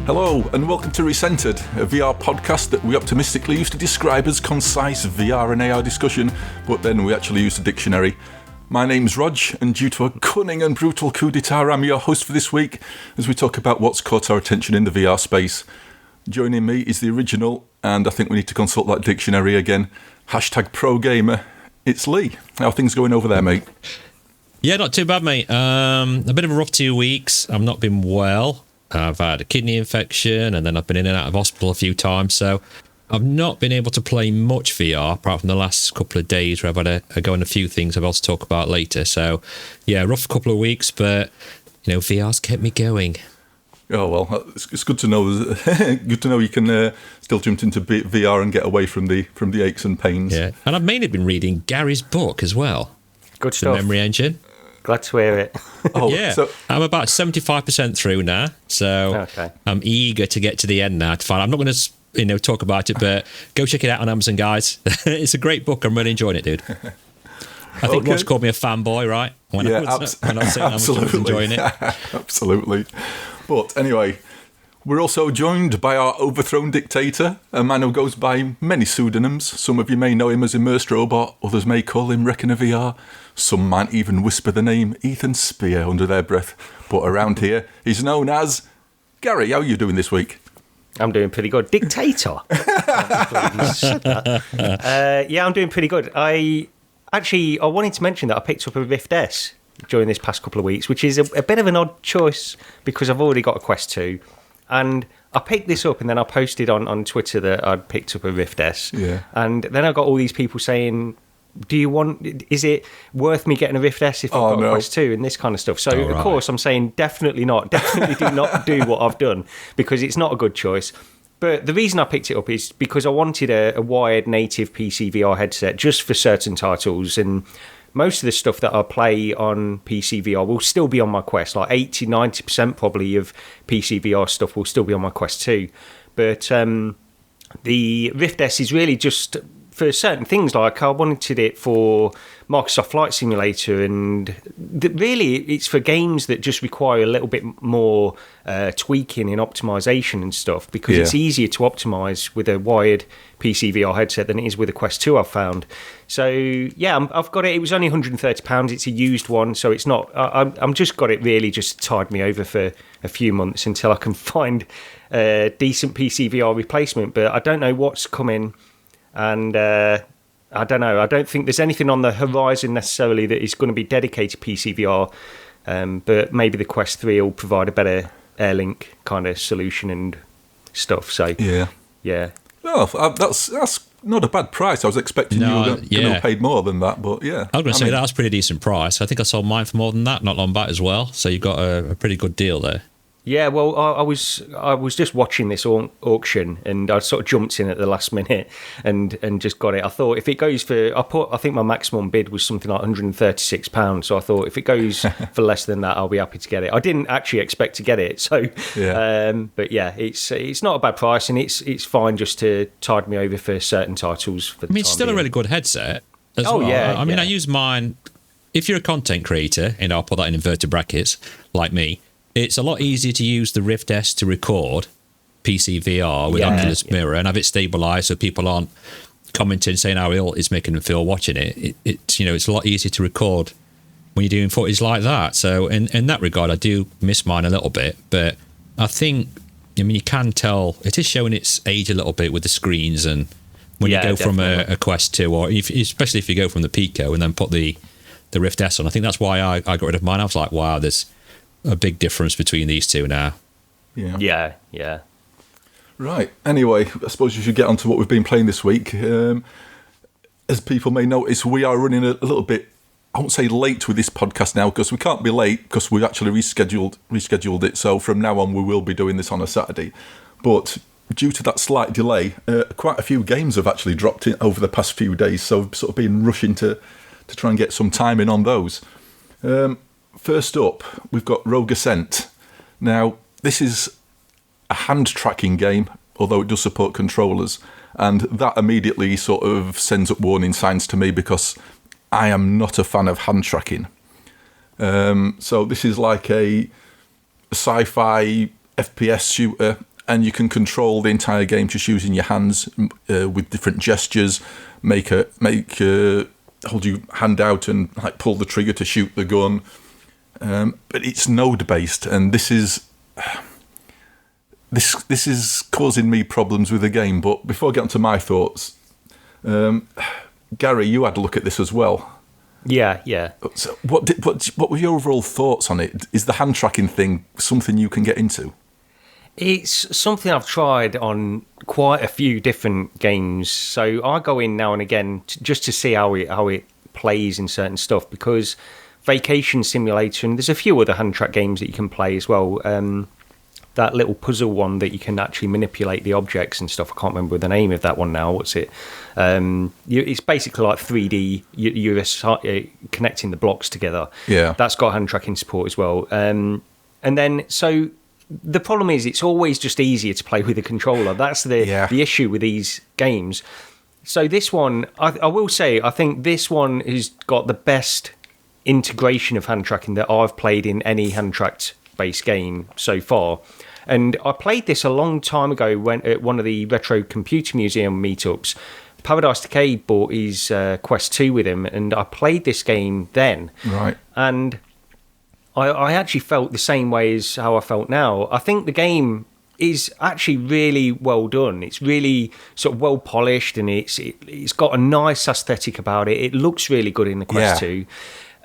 Hello and welcome to RECENTERED, a VR podcast that we optimistically used to describe as concise VR and AR discussion, but then we actually used a dictionary. My name's Rog, and due to a cunning and brutal coup d'etat, I'm your host for this week as we talk about what's caught our attention in the VR space. Joining me is the original, and I think we need to consult that dictionary again, #ProGamer. It's Lee. How are things going over there, mate? Yeah, not too bad, mate. A bit of a rough 2 weeks. I've not been well. I've had a kidney infection, and then I've been in and out of hospital a few times, so I've not been able to play much VR, apart from the last couple of days where I've had a go on a few things I've also talk about later. So, yeah, rough couple of weeks, but, you know, VR's kept me going. Oh, well, it's good to know. Good to know you can still jump into VR and get away from the aches and pains. Yeah, and I've mainly been reading Gary's book as well. Good stuff. The Memory Engine. Glad to hear it. Oh, yeah, so I'm about 75% through now, so okay. I'm eager to get to the end now. I'm not going to, talk about it, but go check it out on Amazon, guys. It's a great book. I'm really enjoying it, dude. I think Ross called me a fanboy, right? When I was saying how much I was enjoying it. Absolutely. But anyway, we're also joined by our overthrown dictator, a man who goes by many pseudonyms. Some of you may know him as Immersed Robot, others may call him Reckoner VR. Some might even whisper the name Ethan Spear under their breath. But around here, he's known as Gary. How are you doing this week? I'm doing pretty good. Dictator. Yeah, I'm doing pretty good. I wanted to mention that I picked up a Rift S during this past couple of weeks, which is a bit of an odd choice because I've already got a Quest 2. And I picked this up and then I posted on Twitter that I'd picked up a Rift S. Yeah. And then I got all these people saying, is it worth me getting a Rift S if I've got a Quest 2 and this kind of stuff? So, of course, I'm saying definitely not. Definitely do not do what I've done because it's not a good choice. But the reason I picked it up is because I wanted a wired native PC VR headset just for certain titles, and most of the stuff that I play on PC VR will still be on my Quest. Like 80-90% probably of PC VR stuff will still be on my Quest 2. But the Rift S is really just for certain things. Like I wanted it for Microsoft Flight Simulator, and really it's for games that just require a little bit more tweaking and optimization and stuff, because it's easier to optimize with a wired PC VR headset than it is with a Quest 2, I've found. So yeah, I've got it. It was only £130. It's a used one, so it's not. I'm just got it really just tied me over for a few months until I can find a decent PC VR replacement. But I don't know what's coming, and I don't know. I don't think there's anything on the horizon necessarily that is going to be dedicated PC VR, but maybe the Quest 3 will provide a better Airlink kind of solution and stuff. So yeah. Well, that's not a bad price. I was expecting you were going to have paid more than that, but yeah. I was going to say that was a pretty decent price. I think I sold mine for more than that not long back as well. So you got a pretty good deal there. Yeah, well, I was just watching this auction, and I sort of jumped in at the last minute and just got it. I thought if it goes for, I think my maximum bid was something like £136. So I thought if it goes for less than that, I'll be happy to get it. I didn't actually expect to get it, so but yeah, it's not a bad price, and it's fine just to tide me over for certain titles. For the it's still a really good headset as well. I mean, I use mine. If you're a content creator, and I'll put that in inverted brackets, like me. It's a lot easier to use the Rift S to record PC VR with Oculus Mirror and have it stabilised so people aren't commenting saying how ill it's making them feel watching it. It's a lot easier to record when you're doing footage like that. So in that regard, I do miss mine a little bit, but I think, you can tell it is showing its age a little bit with the screens, and when you go from a Quest 2, or especially if you go from the Pico and then put the Rift S on. I think that's why I got rid of mine. I was like, wow, there's a big difference between these two now. Yeah. Right. Anyway, I suppose you should get on to what we've been playing this week. As people may notice, we are running a little bit, I won't say late with this podcast now, because we can't be late because we've actually rescheduled it. So from now on, we will be doing this on a Saturday. But due to that slight delay, quite a few games have actually dropped in over the past few days. So I've sort of been rushing to try and get some time in on those. First up, we've got Rogue Ascent. Now, this is a hand tracking game, although it does support controllers, and that immediately sort of sends up warning signs to me because I am not a fan of hand tracking. So this is like a sci-fi FPS shooter, and you can control the entire game just using your hands with different gestures. Hold your hand out and like pull the trigger to shoot the gun. But it's node based, and this is causing me problems with the game. But before I get onto my thoughts, Gary, you had a look at this as well. Yeah. So what were your overall thoughts on it? Is the hand tracking thing something you can get into? It's something I've tried on quite a few different games. So I go in now and again just to see how it plays in certain stuff, because Vacation Simulator, and there's a few other hand track games that you can play as well. That little puzzle one that you can actually manipulate the objects and stuff. I can't remember the name of that one now. What's it? It's basically like 3D. You're connecting the blocks together. Yeah. That's got hand tracking support as well. And then, so the problem is it's always just easier to play with a controller. That's the issue with these games. So this one, I will say, I think this one has got the best integration of hand tracking that I've played in any hand tracked based game so far. And I played this a long time ago when at one of the Retro Computer Museum meetups. Paradise Decay bought his Quest 2 with him, and I played this game then. Right. And I actually felt the same way as how I felt now. I think the game is actually really well done. It's really sort of well polished, and it's got a nice aesthetic about it. It looks really good in the Quest 2.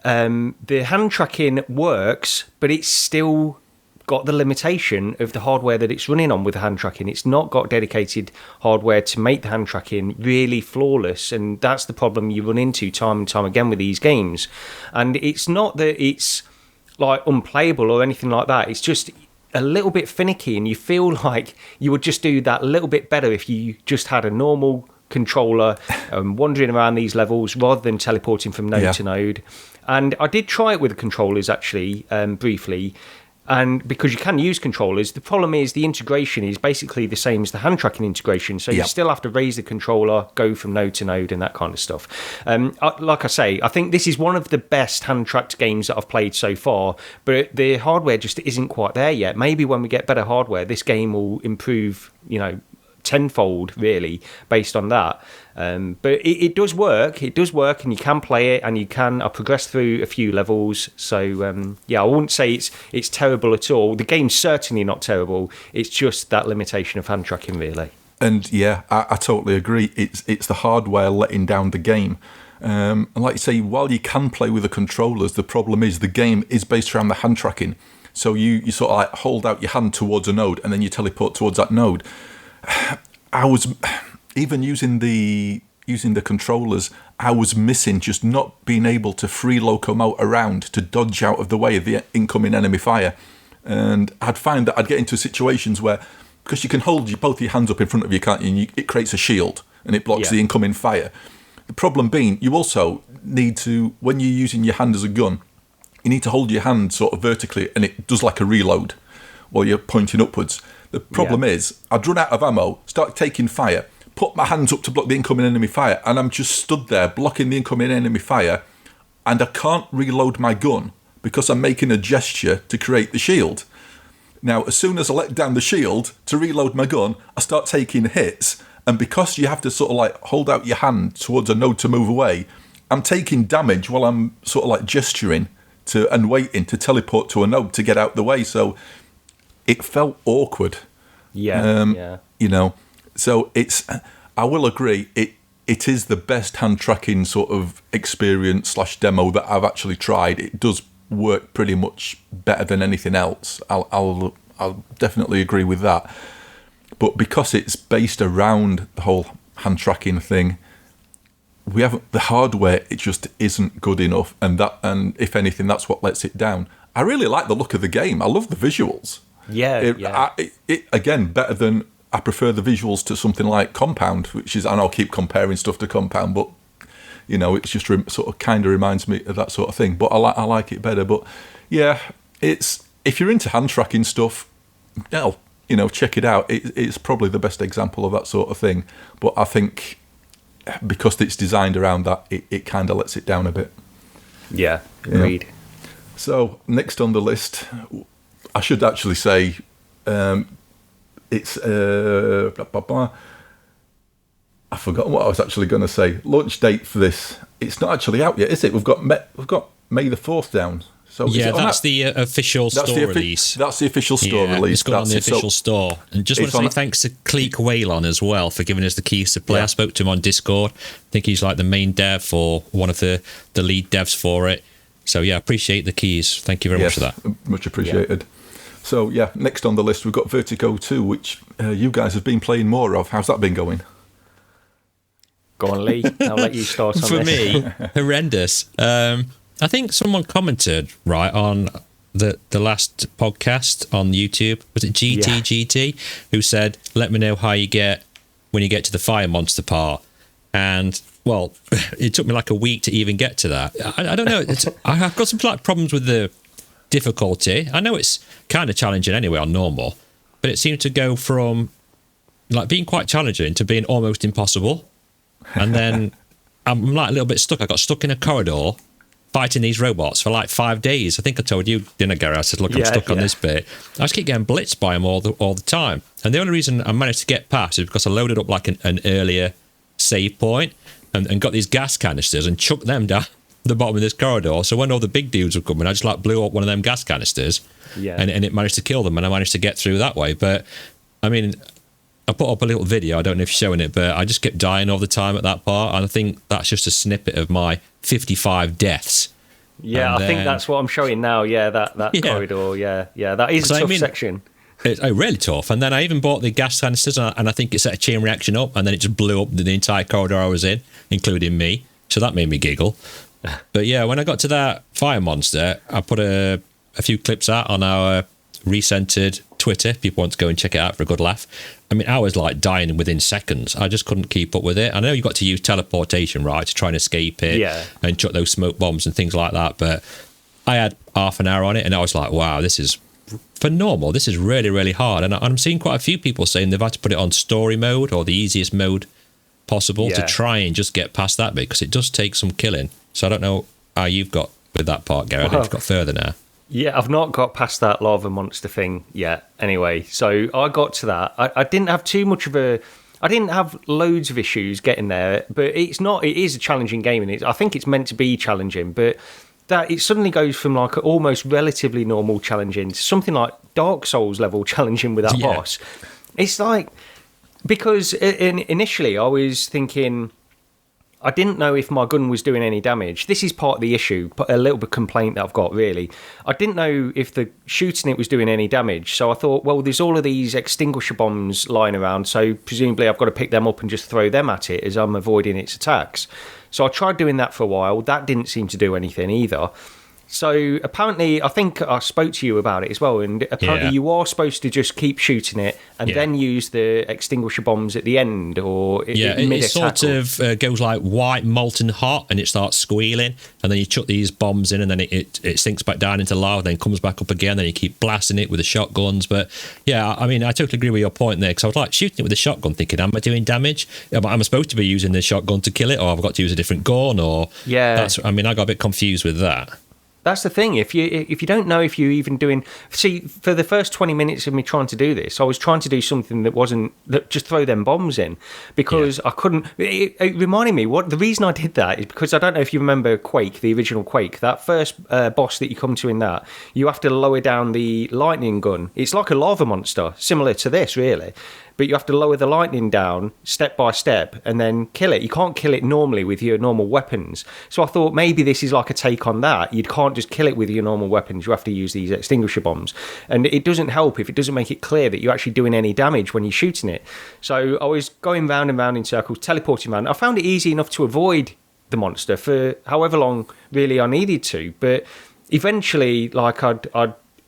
The hand tracking works, but it's still got the limitation of the hardware that it's running on with the hand tracking. It's not got dedicated hardware to make the hand tracking really flawless, and that's the problem you run into time and time again with these games. And it's not that it's like unplayable or anything like that. It's just a little bit finicky, and you feel like you would just do that a little bit better if you just had a normal controller wandering around these levels rather than teleporting from node to node. And I did try it with the controllers actually briefly, and because you can use controllers, the problem is the integration is basically the same as the hand tracking integration, so you still have to raise the controller, go from node to node and that kind of stuff. Like I say, I think this is one of the best hand tracked games that I've played so far, but the hardware just isn't quite there yet. Maybe when we get better hardware, this game will improve, tenfold really based on that. But it does work, and you can play it, and I progressed through a few levels. So I wouldn't say it's terrible at all. The game's certainly not terrible. It's just that limitation of hand tracking really. And I totally agree. It's the hardware letting down the game. And like you say, while you can play with the controllers, the problem is the game is based around the hand tracking. So you sort of like hold out your hand towards a node and then you teleport towards that node. I was even using the controllers. I was missing just not being able to free locomote around to dodge out of the way of the incoming enemy fire. And I'd find that I'd get into situations where, because you can hold both your hands up in front of you, can't you? And it creates a shield and it blocks the incoming fire. The problem being, you also need to, when you're using your hand as a gun, you need to hold your hand sort of vertically, and it does like a reload while you're pointing upwards. The problem is, I'd run out of ammo, start taking fire, put my hands up to block the incoming enemy fire, and I'm just stood there blocking the incoming enemy fire, and I can't reload my gun because I'm making a gesture to create the shield. Now, as soon as I let down the shield to reload my gun, I start taking hits, and because you have to sort of like hold out your hand towards a node to move away, I'm taking damage while I'm sort of like gesturing and waiting to teleport to a node to get out the way. So it felt awkward. So I will agree, it is the best hand tracking sort of experience / demo that I've actually tried. It does work pretty much better than anything else. I'll definitely agree with that. But because it's based around the whole hand tracking thing, we haven't the hardware. It just isn't good enough, and if anything, that's what lets it down. I really like the look of the game. I love the visuals. It again, better than, I prefer the visuals to something like Compound, which is, I know I keep comparing stuff to Compound, but it's just sort of kind of reminds me of that sort of thing. But I like it better. But if you're into hand tracking stuff, check it out. It's probably the best example of that sort of thing. But I think because it's designed around that, it kind of lets it down a bit. Yeah, agreed. Yeah. So next on the list, I should actually say, It's blah, blah, blah. I forgot what I was actually going to say. Launch date for this. It's not actually out yet, is it? We've got May the 4th down. So yeah, that's the official store release. That's the official store release. It's gone on the official store. And just want to say thanks to Cleek Whalon as well for giving us the keys to play. I spoke to him on Discord. I think he's like the main dev or one of the lead devs for it. So yeah, appreciate the keys. Thank you very much for that. Much appreciated. So yeah, next on the list we've got Vertigo 2, which you guys have been playing more of. How's that been going? Go on, Lee. I'll let you start on For this. me, horrendous. I think someone commented, right, on the last podcast on YouTube. Was it GT, who said, let me know how you get when you get to the fire monster part. And, well, it took me like a week to even get to that. I don't know. I've got some problems with the difficulty. I know it's kind of challenging anyway on normal, but it seemed to go from like being quite challenging to being almost impossible. And then I'm like a little bit stuck. I got stuck in a corridor fighting these robots for like 5 days. I think I told you, didn't I, Gary? I said, look, I'm stuck on this bit. I just keep getting blitzed by them all the time. And the only reason I managed to get past is because I loaded up like an earlier save point and got these gas canisters and chucked them down the bottom of this corridor. So when all the big dudes were coming, I just like blew up one of them gas canisters and it managed to kill them, and I managed to get through that way. But, I mean, I put up a little video, I don't know if you're showing it, but I just kept dying all the time at that part, and I think that's just a snippet of my 55 deaths. Yeah, I think that's what I'm showing now, that corridor, that is a tough section. It's really tough, and then I even bought the gas canisters, and I think it set a chain reaction up, and then it just blew up the entire corridor I was in, including me, so that made me giggle. But yeah, when I got to that fire monster, I put a few clips out on our RECENTERED Twitter. People want to go and check it out for a good laugh. I mean, I was like dying within seconds. I just couldn't keep up with it. I know you've got to use teleportation, right, to try and escape it and chuck those smoke bombs and things like that. But I had half an hour on it, and I was like, wow, this is for normal. This is really, really hard. And I'm seeing quite a few people saying they've had to put it on story mode or the easiest mode possible to try and just get past that bit, because it does take some killing. So I don't know how you've got with that part, Gary. I think you've got further now. Yeah, I've not got past that lava monster thing yet. Anyway, so I got to that. I didn't have too much of a... I didn't have loads of issues getting there, but it's not... It is a challenging game, and I think it's meant to be challenging, but that it suddenly goes from like almost relatively normal challenging to something like Dark Souls level challenging with that boss. It's like... Because initially I was thinking... I didn't know if my gun was doing any damage. This is part of the issue, a little bit complaint that I've got, really. I didn't know if the shooting it was doing any damage, so I thought, well, there's all of these extinguisher bombs lying around, so presumably I've got to pick them up and just throw them at it as I'm avoiding its attacks. So I tried doing that for a while. That didn't seem to do anything either. So apparently, I think I spoke to you about it as well, and apparently you are supposed to just keep shooting it and then use the extinguisher bombs at the end or it sort of goes like white molten hot, and it starts squealing, and then you chuck these bombs in, and then it sinks back down into lava, then comes back up again, then you keep blasting it with the shotguns. But yeah, I mean, I totally agree with your point there, because I was like shooting it with the shotgun thinking, am I doing damage? Am I supposed to be using the shotgun to kill it, or have I got to use a different gun? Or I got a bit confused with that. That's the thing. If you don't know if you're even doing... See, for the first 20 minutes of me trying to do this, I was trying to do something that just throw them bombs in, because I couldn't... It reminded me, the reason I did that is because I don't know if you remember Quake, the original Quake, that first boss that you come to in that, you have to lower down the lightning gun. It's like a lava monster, similar to this, really. But you have to lower the lightning down step by step and then kill it. You can't kill it normally with your normal weapons. So I thought maybe this is like a take on that. You can't just kill it with your normal weapons. You have to use these extinguisher bombs. And it doesn't help if it doesn't make it clear that you're actually doing any damage when you're shooting it. So I was going round and round in circles, teleporting around. I found it easy enough to avoid the monster for however long really I needed to. But eventually, like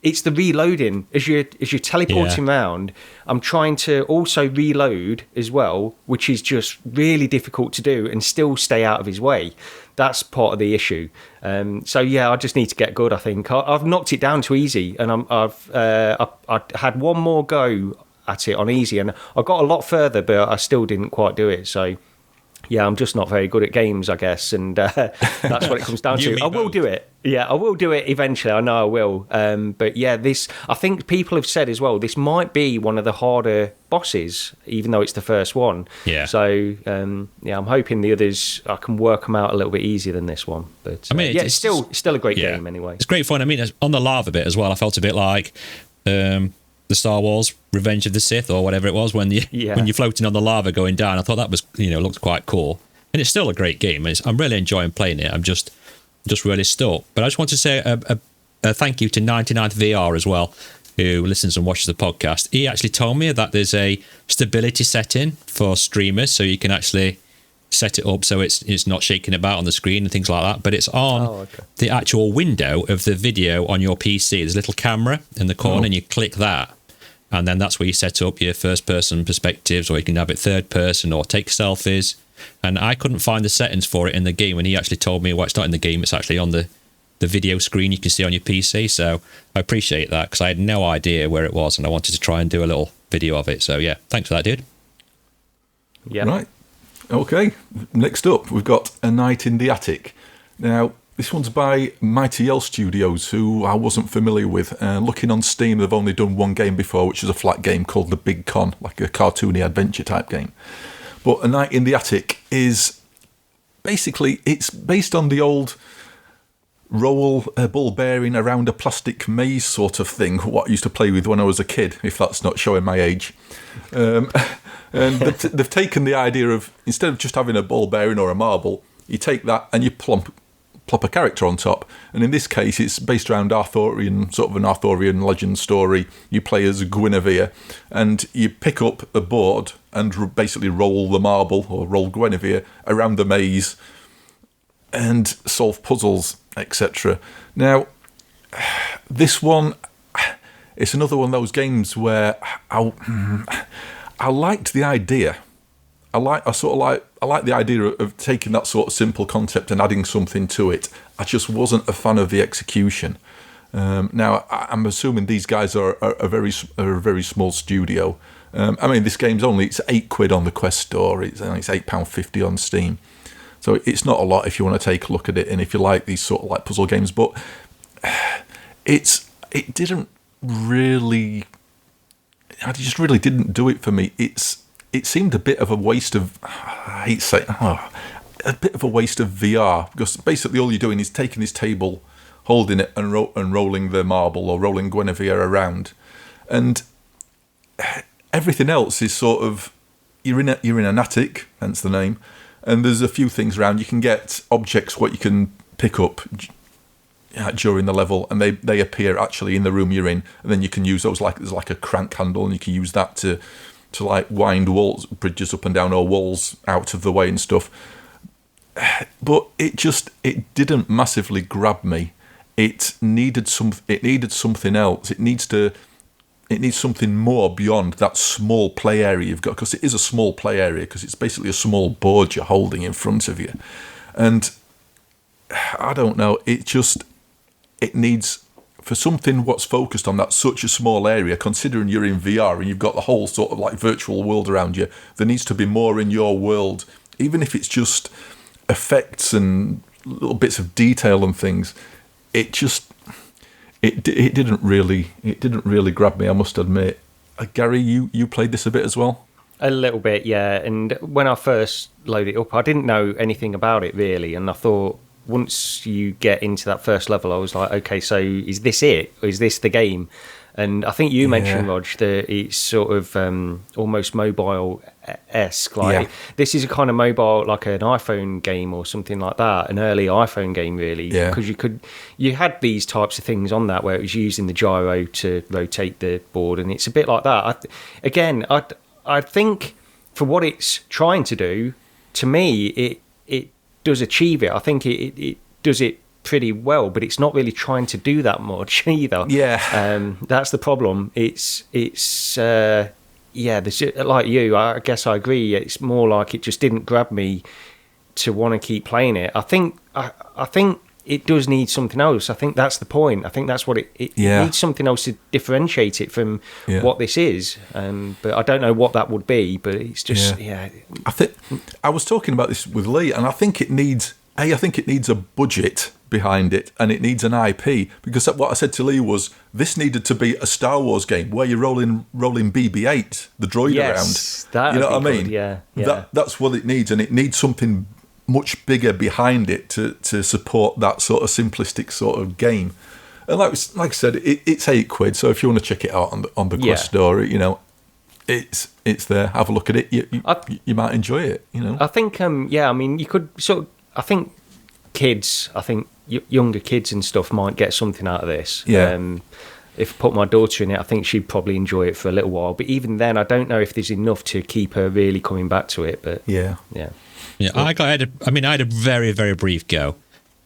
it's the reloading as you're teleporting around. I'm trying to also reload as well, which is just really difficult to do and still stay out of his way. That's part of the issue. So I just need to get good. I think I've knocked it down to easy, and I had one more go at it on easy, and I got a lot further, but I still didn't quite do it. So I'm just not very good at games, I guess, and that's what it comes down to. I will do it. Yeah, I will do it eventually. I know I will. But yeah, I think people have said as well, this might be one of the harder bosses, even though it's the first one. Yeah. So, I'm hoping the others, I can work them out a little bit easier than this one. But I mean, it's still a great game anyway. It's great fun. I mean, on the lava bit as well, I felt a bit like the Star Wars Revenge of the Sith or whatever it was when you're floating on the lava going down. I thought that was, looked quite cool. And it's still a great game. I'm really enjoying playing it. I'm just really stoked. But I just want to say a thank you to 99th VR as well, who listens and watches the podcast. He actually told me that there's a stability setting for streamers, so you can actually set it up so it's not shaking about on the screen and things like that. But it's on the actual window of the video on your PC. There's a little camera in the corner, and you click that. And then that's where you set up your first-person perspectives, or you can have it third-person or take selfies. And I couldn't find the settings for it in the game, and he actually told me, well, it's not in the game, it's actually on the video screen you can see on your PC. So I appreciate that, because I had no idea where it was, and I wanted to try and do a little video of it. So yeah, thanks for that, dude. Yeah. Right. Okay. Next up, we've got A Night in the Attic. Now, this one's by Mighty L Studios, who I wasn't familiar with. Looking on Steam, they've only done one game before, which is a flat game called The Big Con, like a cartoony adventure type game. But A Night in the Attic is basically, it's based on the old roll a ball bearing around a plastic maze sort of thing, what I used to play with when I was a kid, if that's not showing my age. And they've taken the idea of, instead of just having a ball bearing or a marble, you take that and you plop a character on top. And in this case, it's based around Arthurian, sort of an Arthurian legend story. You play as Guinevere, and you pick up a board and basically roll the marble, or roll Guinevere, around the maze and solve puzzles, etc. Now, this one, it's another one of those games where I liked the idea. I like the idea of taking that sort of simple concept and adding something to it. I just wasn't a fan of the execution. Now, I'm assuming these guys are a very small studio. I mean, this game's it's £8 on the Quest store. It's £8.50 on Steam. So it's not a lot if you want to take a look at it, and if you like these sort of like puzzle games. But it didn't really. I just really didn't do it for me. It seemed a bit of a waste of. I hate saying a bit of a waste of VR, because basically all you're doing is taking this table, holding it, and rolling the marble or rolling Guinevere around, and everything else is sort of you're in an attic, hence the name. And there's a few things around. You can get objects what you can pick up during the level, and they appear actually in the room you're in. And then you can use those, there's like a crank handle, and you can use that to like wind bridges up and down, or walls out of the way and stuff. But it didn't massively grab me. It needed something else. It needs something more beyond that small play area you've got, because it is a small play area, because it's basically a small board you're holding in front of you. And I don't know, it needs, for something what's focused on that such a small area, considering you're in VR and you've got the whole sort of like virtual world around you, there needs to be more in your world, even if it's just effects and little bits of detail and things. It didn't really grab me, I must admit. Gary, you played this a bit as well? A little bit, yeah. And when I first loaded it up, I didn't know anything about it really, and I thought once you get into that first level, I was like, okay, so is this it? Or is this the game? And I think you mentioned, Rog, that it's sort of almost mobile-esque. This is a kind of mobile, like an iPhone game or something like that, an early iPhone game, really. Because you had these types of things on that where it was using the gyro to rotate the board, and it's a bit like that. I think for what it's trying to do, to me, it does achieve it. I think it does it pretty well, but it's not really trying to do that much either. That's the problem. It's like you, I guess I agree, it's more like it just didn't grab me to want to keep playing it. I think it does need something else. I think that's the point. I think that's what it needs, something else to differentiate it from what this is. But I don't know what that would be. But it's just I think I was talking about this with Lee, and I think it needs a budget behind it, and it needs an IP, because what I said to Lee was this needed to be a Star Wars game where you're rolling BB-8, the droid around. You know what I mean? Yeah. That's what it needs, and it needs something much bigger behind it to support that sort of simplistic sort of game. And like I said, it's £8, so if you want to check it out on the Quest store, you know, it's there. Have a look at it. You might enjoy it. You know, I think I mean, you could I think younger kids and stuff might get something out of this. If I put my daughter in it, I think she'd probably enjoy it for a little while. But even then, I don't know if there's enough to keep her really coming back to it. But yeah. I had a very, very brief go,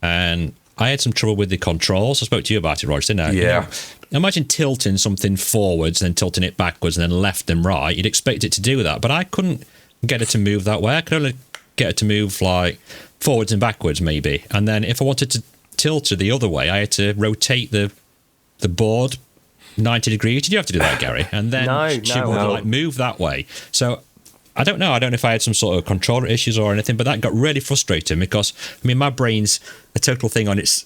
and I had some trouble with the controls. I spoke to you about it, Roger, didn't I? Yeah. You know, imagine tilting something forwards, then tilting it backwards, and then left and right. You'd expect it to do that, but I couldn't get it to move that way. I could only get it to move like forwards and backwards, maybe. And then if I wanted to tilt it the other way, I had to rotate the board 90 degrees. Did you have to do that, Gary? And then she would like move that way. So I don't know if I had some sort of controller issues or anything, but that got really frustrating because, I mean, my brain's a total thing on its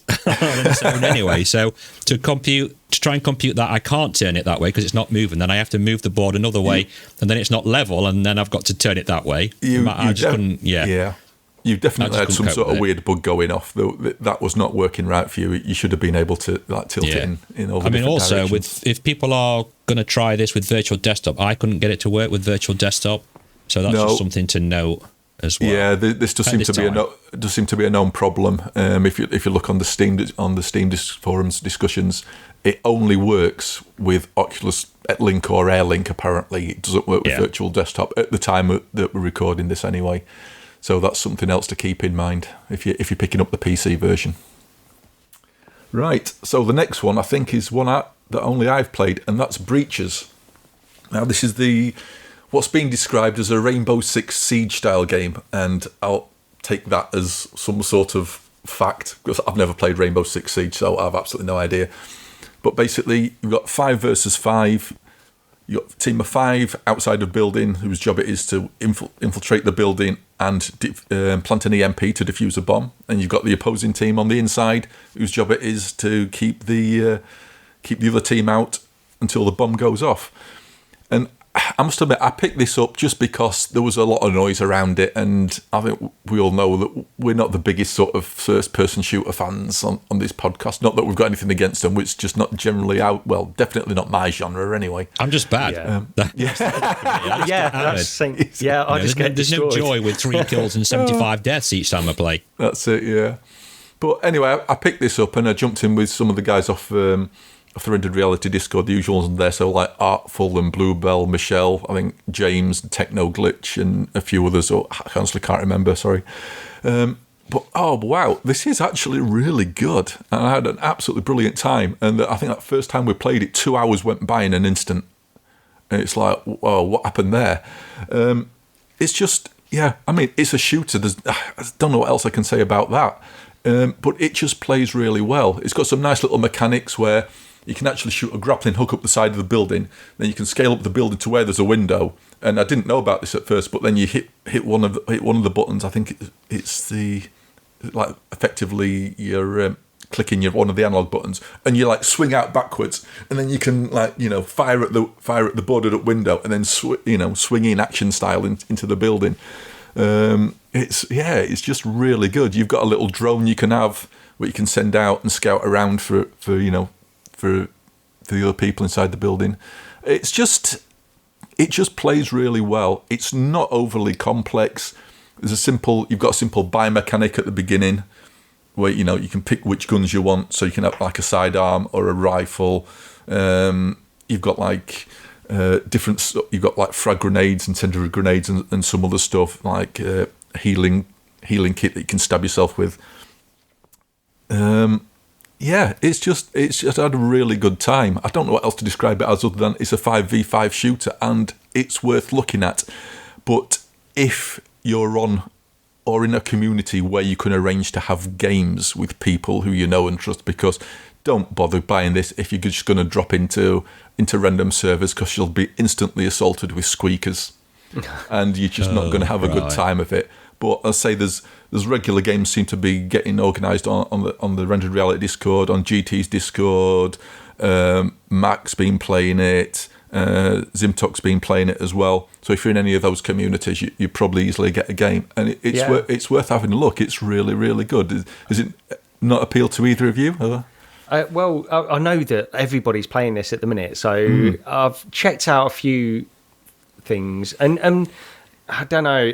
own anyway. So to try and compute that, I can't turn it that way because it's not moving. Then I have to move the board another way, and then it's not level, and then I've got to turn it that way. I just couldn't. Yeah. You definitely had some sort of weird bug going off. That was not working right for you. You should have been able to like tilt it in all the different also directions. if people are going to try this with virtual desktop, I couldn't get it to work with virtual desktop. So that's just something to note as well. Yeah, this does seem to be a known problem. If you look on the Steam forums discussions, it only works with Oculus Link or Air Link. Apparently, it doesn't work with virtual desktop at the time that we're recording this anyway. So that's something else to keep in mind if you're picking up the PC version. Right. So the next one I think is one that only I've played, and that's Breaches. Now this is what's being described as a Rainbow Six Siege style game, and I'll take that as some sort of fact because I've never played Rainbow Six Siege, so I have absolutely no idea. But basically, you've got 5 versus 5. You've got a team of 5 outside a building whose job it is to infiltrate the building and plant an EMP to defuse a bomb. And you've got the opposing team on the inside whose job it is to keep the other team out until the bomb goes off. And I must admit, I picked this up just because there was a lot of noise around it, and I think we all know that we're not the biggest sort of first-person shooter fans on this podcast. Not that we've got anything against them, it's just not generally out. Well, definitely not my genre anyway. I'm just bad. There's no joy with 3 kills and 75 deaths each time I play. That's it, yeah. But anyway, I picked this up and I jumped in with some of the guys off the Rendered Reality Discord, the usuals in there, so like Artful and Bluebell, Michelle, I think James, Techno Glitch, and a few others. I honestly can't remember, sorry. But oh wow, this is actually really good. And I had an absolutely brilliant time. And I think that first time we played it, 2 hours went by in an instant. And it's like, whoa, what happened there? It's just, I mean, it's a shooter. I don't know what else I can say about that. But it just plays really well. It's got some nice little mechanics where you can actually shoot a grappling hook up the side of the building. Then you can scale up the building to where there's a window. And I didn't know about this at first, but then you hit one of the buttons. I think it's effectively you're clicking one of the analog buttons, and you like swing out backwards, and then you can fire at the boarded up window, and then swing in action style into the building. It's just really good. You've got a little drone you can have where you can send out and scout around for the other people inside the building. It just plays really well. It's not overly complex. You've got a simple biomechanic at the beginning where you can pick which guns you want, so you can have like a sidearm or a rifle. You've got like you've got like frag grenades, incendiary grenades, and some other stuff like healing kit that you can stab yourself with. It's just had a really good time. I don't know what else to describe it as other than it's a 5v5 shooter and it's worth looking at. But if you're on or in a community where you can arrange to have games with people who you know and trust, because don't bother buying this if you're just going to drop into random servers, because you'll be instantly assaulted with squeakers and you're just not going to have a good time of it. But I'll say there's regular games seem to be getting organised on the Rendered Reality Discord, on GT's Discord. Mac's been playing it. Zimtok's been playing it as well. So if you're in any of those communities, you probably easily get a game, and it's worth having a look. It's really, really good. Is it not appeal to either of you? Well, I know that everybody's playing this at the minute, so I've checked out a few things, and I don't know.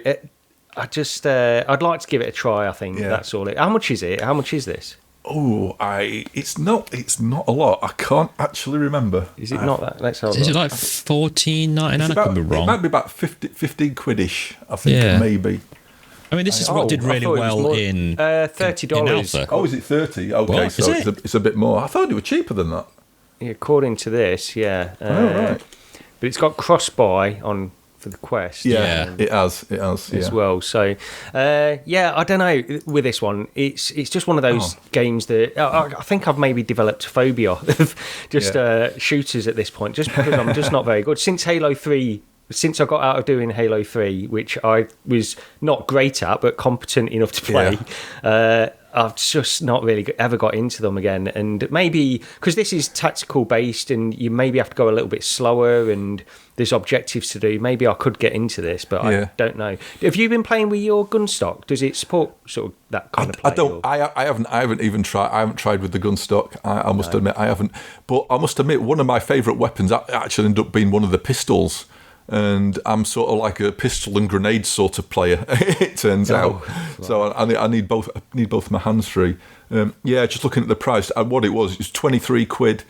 I'd like to give it a try. I think that's all. How much is it? How much is this? Oh, it's not a lot. I can't actually remember. Is it not that? Let's have a look. Is it like $14.99? I could be wrong. It might be about 15 quid-ish, I think, maybe. I mean, this is what did really well in $30. In Alpha. Oh, is it 30? Okay, so it's a bit more. I thought it was cheaper than that. Yeah, according to this, yeah. Right. But it's got cross-buy on for the Quest. Yeah, it has as well. So, I don't know with this one. It's just one of those games that I think I've maybe developed a phobia of shooters at this point, just because I'm just not very good. Since I got out of doing Halo 3, which I was not great at, but competent enough to play, I've just not really ever got into them again. And maybe, because this is tactical based and you maybe have to go a little bit slower and there's objectives to do, maybe I could get into this, but I don't know. Have you been playing with your gun stock? Does it support sort of that kind of play? I haven't even tried. I haven't tried with the gun stock. I must admit I haven't. But I must admit, one of my favourite weapons actually ended up being one of the pistols. And I'm sort of like a pistol and grenade sort of player, it turns out. So I need both. I need both my hands free. Just looking at the price, what it was 23 quid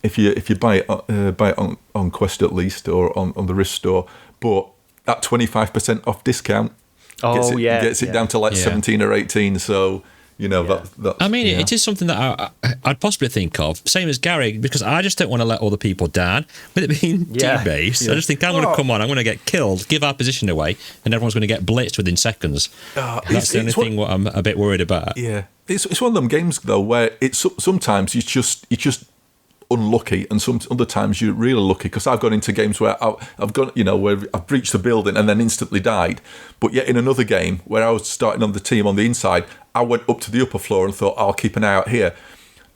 if you buy it on Quest at least, or on the Rift store. But at 25% off discount, gets it down to like 17 or 18. So. That's, I mean, it is something that I'd possibly think of, same as Gary, because I just don't want to let other people down. With it being team-based, I just think I'm going to come on, I'm going to get killed, give our position away, and everyone's going to get blitzed within seconds. That's the only thing what I'm a bit worried about. Yeah, it's one of them games though where it's sometimes you just unlucky, and some other times you're really lucky, because I've gone into games where I've gone, where I've breached the building and then instantly died. But yet in another game where I was starting on the team on the inside, I went up to the upper floor and thought, I'll keep an eye out here.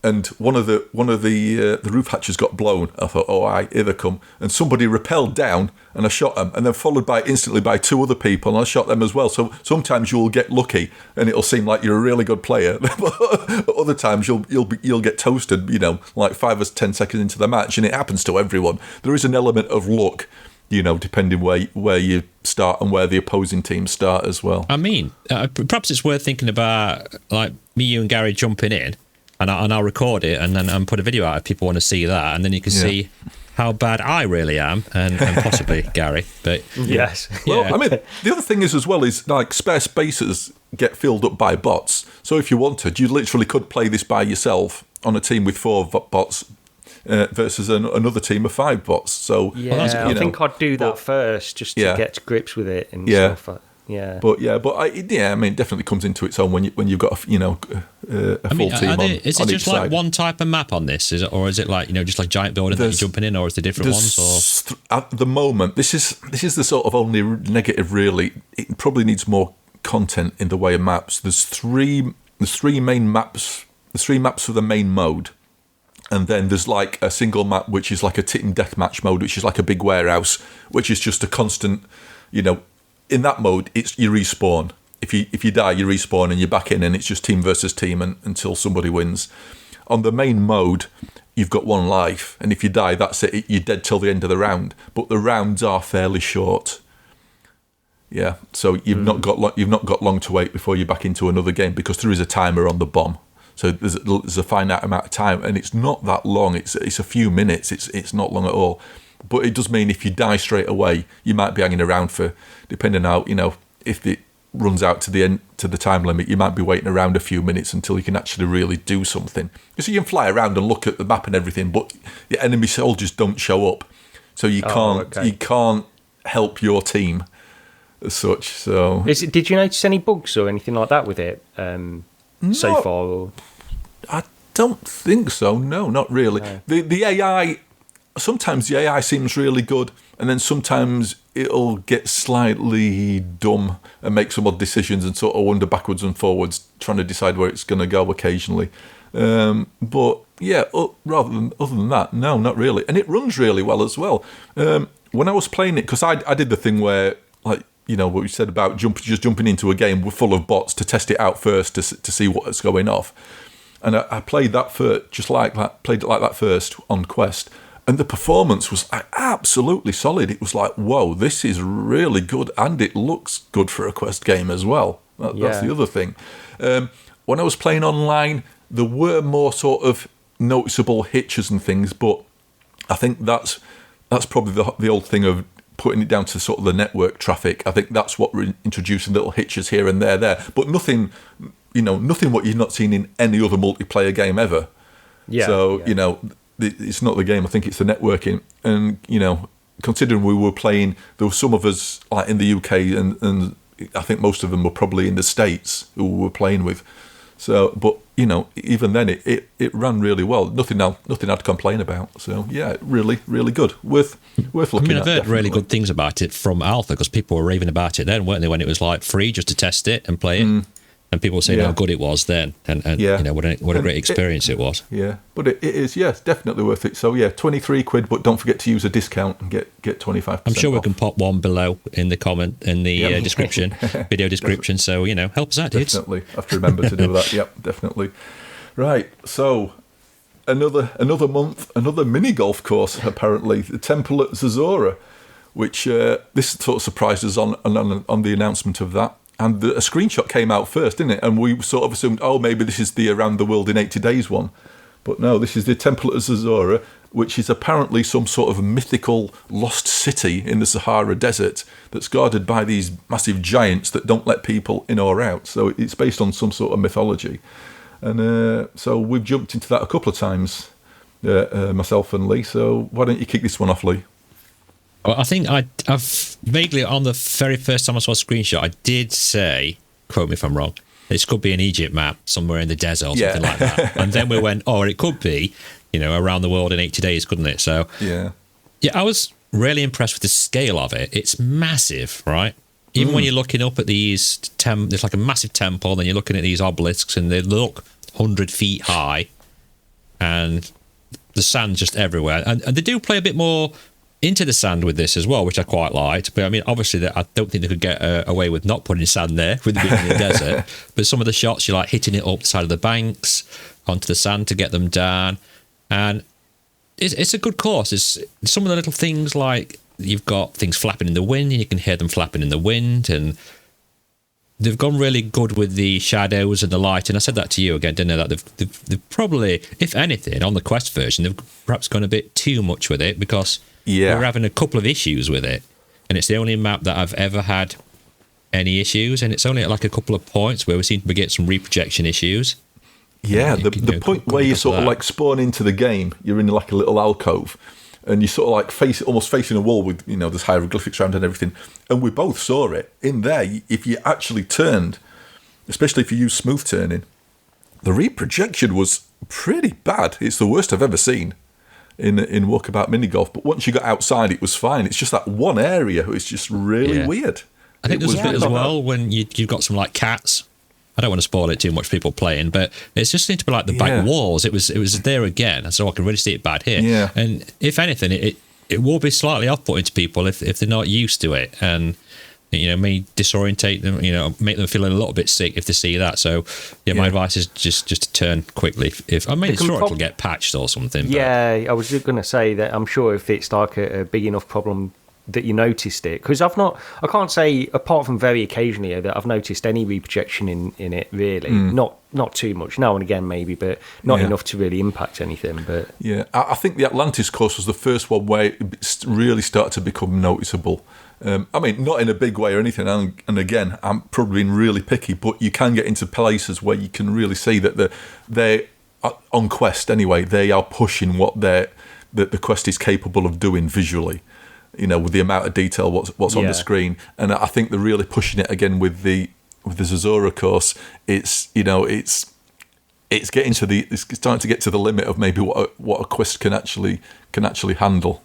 And one of the roof hatches got blown. I thought, here they come. And somebody rappelled down, and I shot them, and then followed instantly by two other people, and I shot them as well. So sometimes you'll get lucky, and it'll seem like you're a really good player. But other times you'll get toasted, like 5 or 10 seconds into the match, and it happens to everyone. There is an element of luck, depending where you start and where the opposing teams start as well. I mean, perhaps it's worth thinking about, like, me, you, and Gary jumping in. And I'll record it and then put a video out if people want to see that, and then you can see how bad I really am, and possibly Gary. But yes, well, I mean, the other thing is like spare spaces get filled up by bots. So if you wanted, you literally could play this by yourself on a team with 4 bots versus another team of 5 bots. So I think I'd do that first just to get to grips with it and stuff. Yeah, but I mean, it definitely comes into its own when you've got a full team. Is it just like one type of map on this, or is it like just like giant building that you're jumping in, or is there different ones? Or at the moment, this is the sort of only negative. Really, it probably needs more content in the way of maps. There's three main maps. There's 3 maps for the main mode. And then there's like a single map, which is like a team deathmatch mode, which is like a big warehouse, which is just a constant, in that mode, it's you respawn. If you die, you respawn and you're back in, and it's just team versus team until somebody wins. On the main mode, you've got 1 life, and if you die, that's it. You're dead till the end of the round. But the rounds are fairly short. Yeah, so you've not got long to wait before you're back into another game, because there is a timer on the bomb. So there's a finite amount of time, and it's not that long. It's a few minutes. It's not long at all. But it does mean if you die straight away, you might be hanging around for, depending on how, if it runs out to the time limit, you might be waiting around a few minutes until you can actually really do something. So you can fly around and look at the map and everything, but the enemy soldiers don't show up, so you can't help your team. as such. So, did you notice any bugs or anything like that with it so far? Or? I don't think so. No, not really. No. The AI, sometimes the AI seems really good, and then sometimes it'll get slightly dumb and make some odd decisions and sort of wander backwards and forwards, trying to decide where it's going to go occasionally. But yeah, other than that, no, not really. And it runs really well as well. When I was playing it, because I did the thing where, like, you know, what you said about just jumping into a game full of bots to test it out first to see what's going off. And I played that played it like that first on Quest. And the performance was absolutely solid. It was like, whoa, this is really good. And it looks good for a Quest game as well. That's the other thing. When I was playing online, there were more sort of noticeable hitches and things, but I think that's probably the old thing of putting it down to sort of the network traffic. I think that's what we're introducing, little hitches here and there, but nothing what you've not seen in any other multiplayer game ever. Yeah. So, you know, it's not the game. I think it's the networking. And, you know, considering we were playing, there were some of us like in the UK and I think most of them were probably in the States who we were playing with. So, but, you know, even then it ran really well. Nothing I'd complain about. So, yeah, really, really good. Worth looking at. I've heard definitely. really good things about it from Alpha, because people were raving about it then, weren't they, when it was like free just to test it and play it. And people were saying how good it was then, and you know, what a great experience it was. Yeah, but it is, yes, definitely worth it. So yeah, £23, but don't forget to use a discount and get 25%. I'm sure off. we can pop one below in the description, video description. So, you know, help us out, dudes. Definitely, I have to remember to do that. Yep, definitely. Right, so another month, another mini golf course. Apparently, the Temple at Zerzura, which this sort of surprised us on the announcement of that. And a screenshot came out first, didn't it? And we sort of assumed, oh, maybe this is the Around the World in 80 Days one. But no, this is the Temple at Zerzura, which is apparently some sort of mythical lost city in the Sahara Desert that's guarded by these massive giants that don't let people in or out. So it's based on some sort of mythology. And so we've jumped into that a couple of times, myself and Lee. So why don't you kick this one off, Lee? Well, I think I've vaguely, on the very first time I saw a screenshot, I did say, quote me if I'm wrong, this could be an Egypt map somewhere in the desert or something like that. And then we went, it could be, you know, Around the World in 80 Days, couldn't it? So, yeah, I was really impressed with the scale of it. It's massive, right? Even when you're looking up at these, there's like a massive temple, and then you're looking at these obelisks, and they look 100 feet high, and the sand's just everywhere. And they do play a bit more into the sand with this as well, which I quite liked. But I mean, obviously, I don't think they could get away with not putting sand there with it being in the desert. But some of the shots, you're like hitting it up the side of the banks onto the sand to get them down, and it's a good course. It's some of the little things, like you've got things flapping in the wind, and you can hear them flapping in the wind, and they've gone really good with the shadows and the light. And I said that to you again, didn't I? That they've probably, if anything, on the Quest version, they've perhaps gone a bit too much with it, because we're having a couple of issues with it, and it's the only map that I've ever had any issues, and it's only at like a couple of points where we seem to get some reprojection issues. Yeah, the point where you sort of like spawn into the game, you're in like a little alcove, and you sort of like almost facing a wall with, you know, there's hieroglyphics around and everything. And we both saw it in there. If you actually turned, especially if you use smooth turning, the reprojection was pretty bad. It's the worst I've ever seen in Walkabout Mini Golf. But once you got outside, it was fine. It's just that one area is just really weird. I think there's a bit as well when you've got some like cats. I don't want to spoil it too much, people playing, but it's just seemed to be like the back walls. It was there again, so I can really see it bad here. Yeah. And if anything, it will be slightly off-putting to people if they're not used to it, and you know, may disorientate them, you know, make them feel a little bit sick if they see that. So my advice is just to turn quickly. If I mean, it's sure it'll get patched or something. Yeah, but I was going to say that I'm sure if it's like a big enough problem that you noticed it, because I can't say, apart from very occasionally, that I've noticed any reprojection in it, really. Not too much, now and again maybe, but not enough to really impact anything. But I think the Atlantis course was the first one where it really started to become noticeable. I mean, not in a big way or anything, and again, I'm probably being really picky, but you can get into places where you can really see that they on Quest anyway, they are pushing what the Quest is capable of doing visually. with the amount of detail what's on the screen. And I think they're really pushing it again with the Zerzura course. It's it's getting to it's starting to get to the limit of maybe what a Quest can actually handle.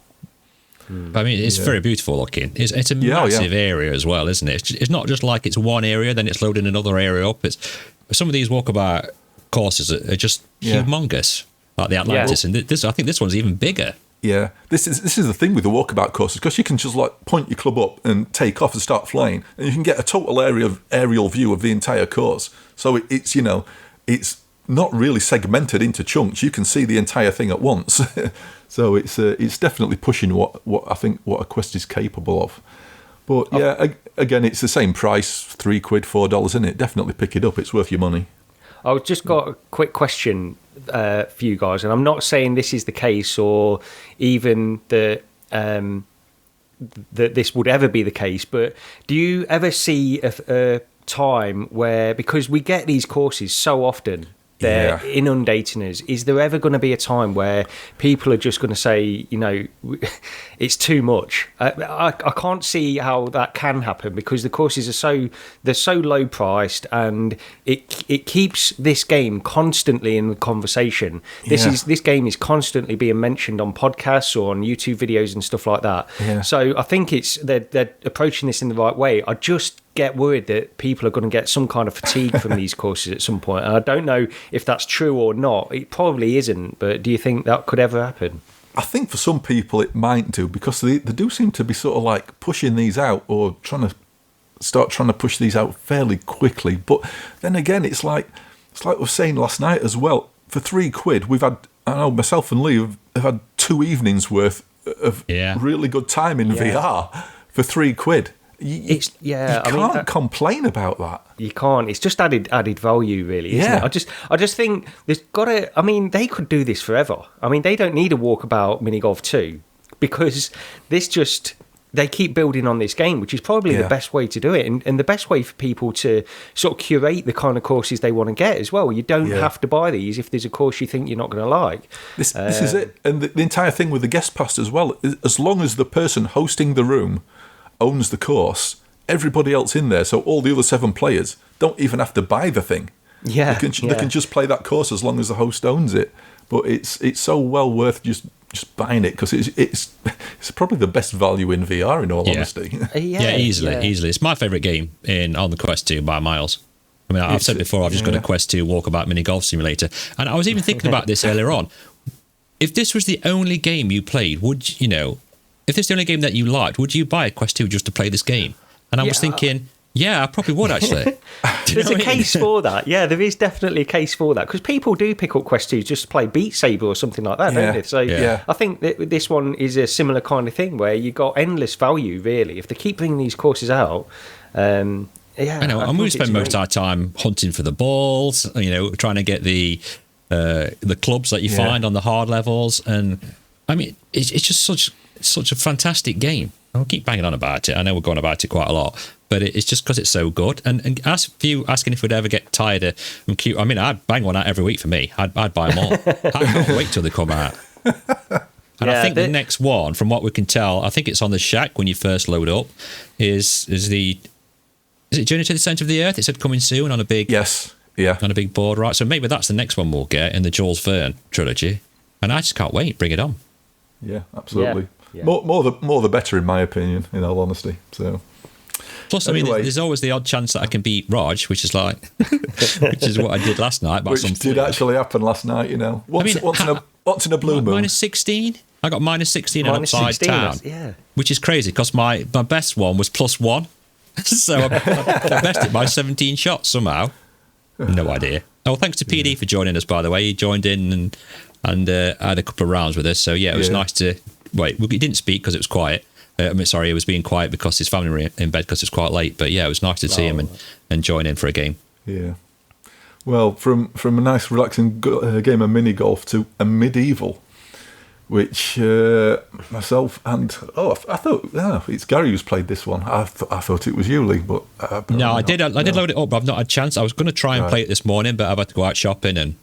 I mean, it's very beautiful looking. It's a massive area as well, isn't it? It's not just like it's one area, then it's loading another area up. It's some of these walkabout courses are just humongous, like the Atlantis, and I think this one's even bigger. Yeah, this is the thing with the walkabout courses, because you can just like point your club up and take off and start flying, and you can get a total aerial view of the entire course. So it's it's not really segmented into chunks. You can see the entire thing at once. So it's definitely pushing what I think what a Quest is capable of. But again, it's the same price, £3, $4, isn't it? Definitely pick it up. It's worth your money. I've just got a quick question for you guys, and I'm not saying this is the case or even that this would ever be the case, but do you ever see a time where, because we get these courses so often, they're inundating us, is there ever going to be a time where people are just going to say, it's too much? I can't see how that can happen, because the courses are so low priced, and it keeps this game constantly in the conversation. This game is constantly being mentioned on podcasts or on YouTube videos and stuff like that. So I think they're approaching this in the right way. I just get worried that people are going to get some kind of fatigue from these courses at some point. And I don't know if that's true or not. It probably isn't, but do you think that could ever happen? I think for some people it might do, because they do seem to be sort of like pushing these out, or trying to push these out fairly quickly. But then again, it's like we were saying last night as well. For £3, we've had, I know myself and Lee have had 2 evenings worth of really good time in VR for £3. You can't complain about that. You can't. It's just added value, really, isn't it? I just think there's got to. I mean, they could do this forever. I mean, they don't need a Walkabout Mini Golf 2, because they keep building on this game, which is probably the best way to do it, and the best way for people to sort of curate the kind of courses they want to get as well. You don't have to buy these if there's a course you think you're not going to like. This is it, and the entire thing with the guest pass as well. As long as the person hosting the room owns the course, everybody else in there, so all the other 7 players don't even have to buy the thing. They can just play that course as long as the host owns it. But it's so well worth just buying it, because it's probably the best value in VR, in all honesty. Easily. It's my favourite game on the Quest 2 by miles. I mean, I've said before, I've just got a Quest 2 Walkabout Mini Golf Simulator, and I was even thinking about this earlier on. If this was the only game you played, if this is the only game that you liked, would you buy a Quest 2 just to play this game? And I was thinking, I probably would, actually. There's a case for that. Yeah, there is definitely a case for that, because people do pick up Quest 2 just to play Beat Saber or something like that, don't they? So I think that this one is a similar kind of thing, where you got endless value, really. If they keep bringing these courses out, I know. And we spend most of our time hunting for the balls, trying to get the clubs that you find on the hard levels. And, I mean, it's just such a fantastic game. I'll keep banging on about it. I know we're going about it quite a lot, but it's just because it's so good. And as for you asking if we'd ever get tired of them, cute, I mean, I'd bang one out every week for me. I'd buy them all. I can't wait till they come out. And I think the next one, from what we can tell, I think it's on the Shack when you first load up, is it Journey to the Centre of the Earth? It said coming soon on a big on a big board, right? So maybe that's the next one we'll get in the Jules Verne trilogy. And I just can't wait. Bring it on. Yeah, absolutely. Yeah. More the better, in my opinion, in all honesty. So, plus, I mean, there's always the odd chance that I can beat Raj, which is what I did last night. Which did actually happen last night, Once in a blue moon. Minus 16. I got minus 16 and upside down, which is crazy, because my best one was +1, so I bested it by 17 shots somehow. No idea. Oh, thanks to PD for joining us, by the way. He joined in and had a couple of rounds with us. So it was nice to. Wait, he didn't speak because it was quiet. He was being quiet because his family were in bed because it was quite late. But it was nice to see him and join in for a game. Yeah. Well, from a nice, relaxing game of mini golf to a medieval, which myself and I thought it's Gary who's played this one. I thought it was you, Lee, but no, I did load it up, but I've not had a chance. I was going to try and play it this morning, but I've had to go out shopping and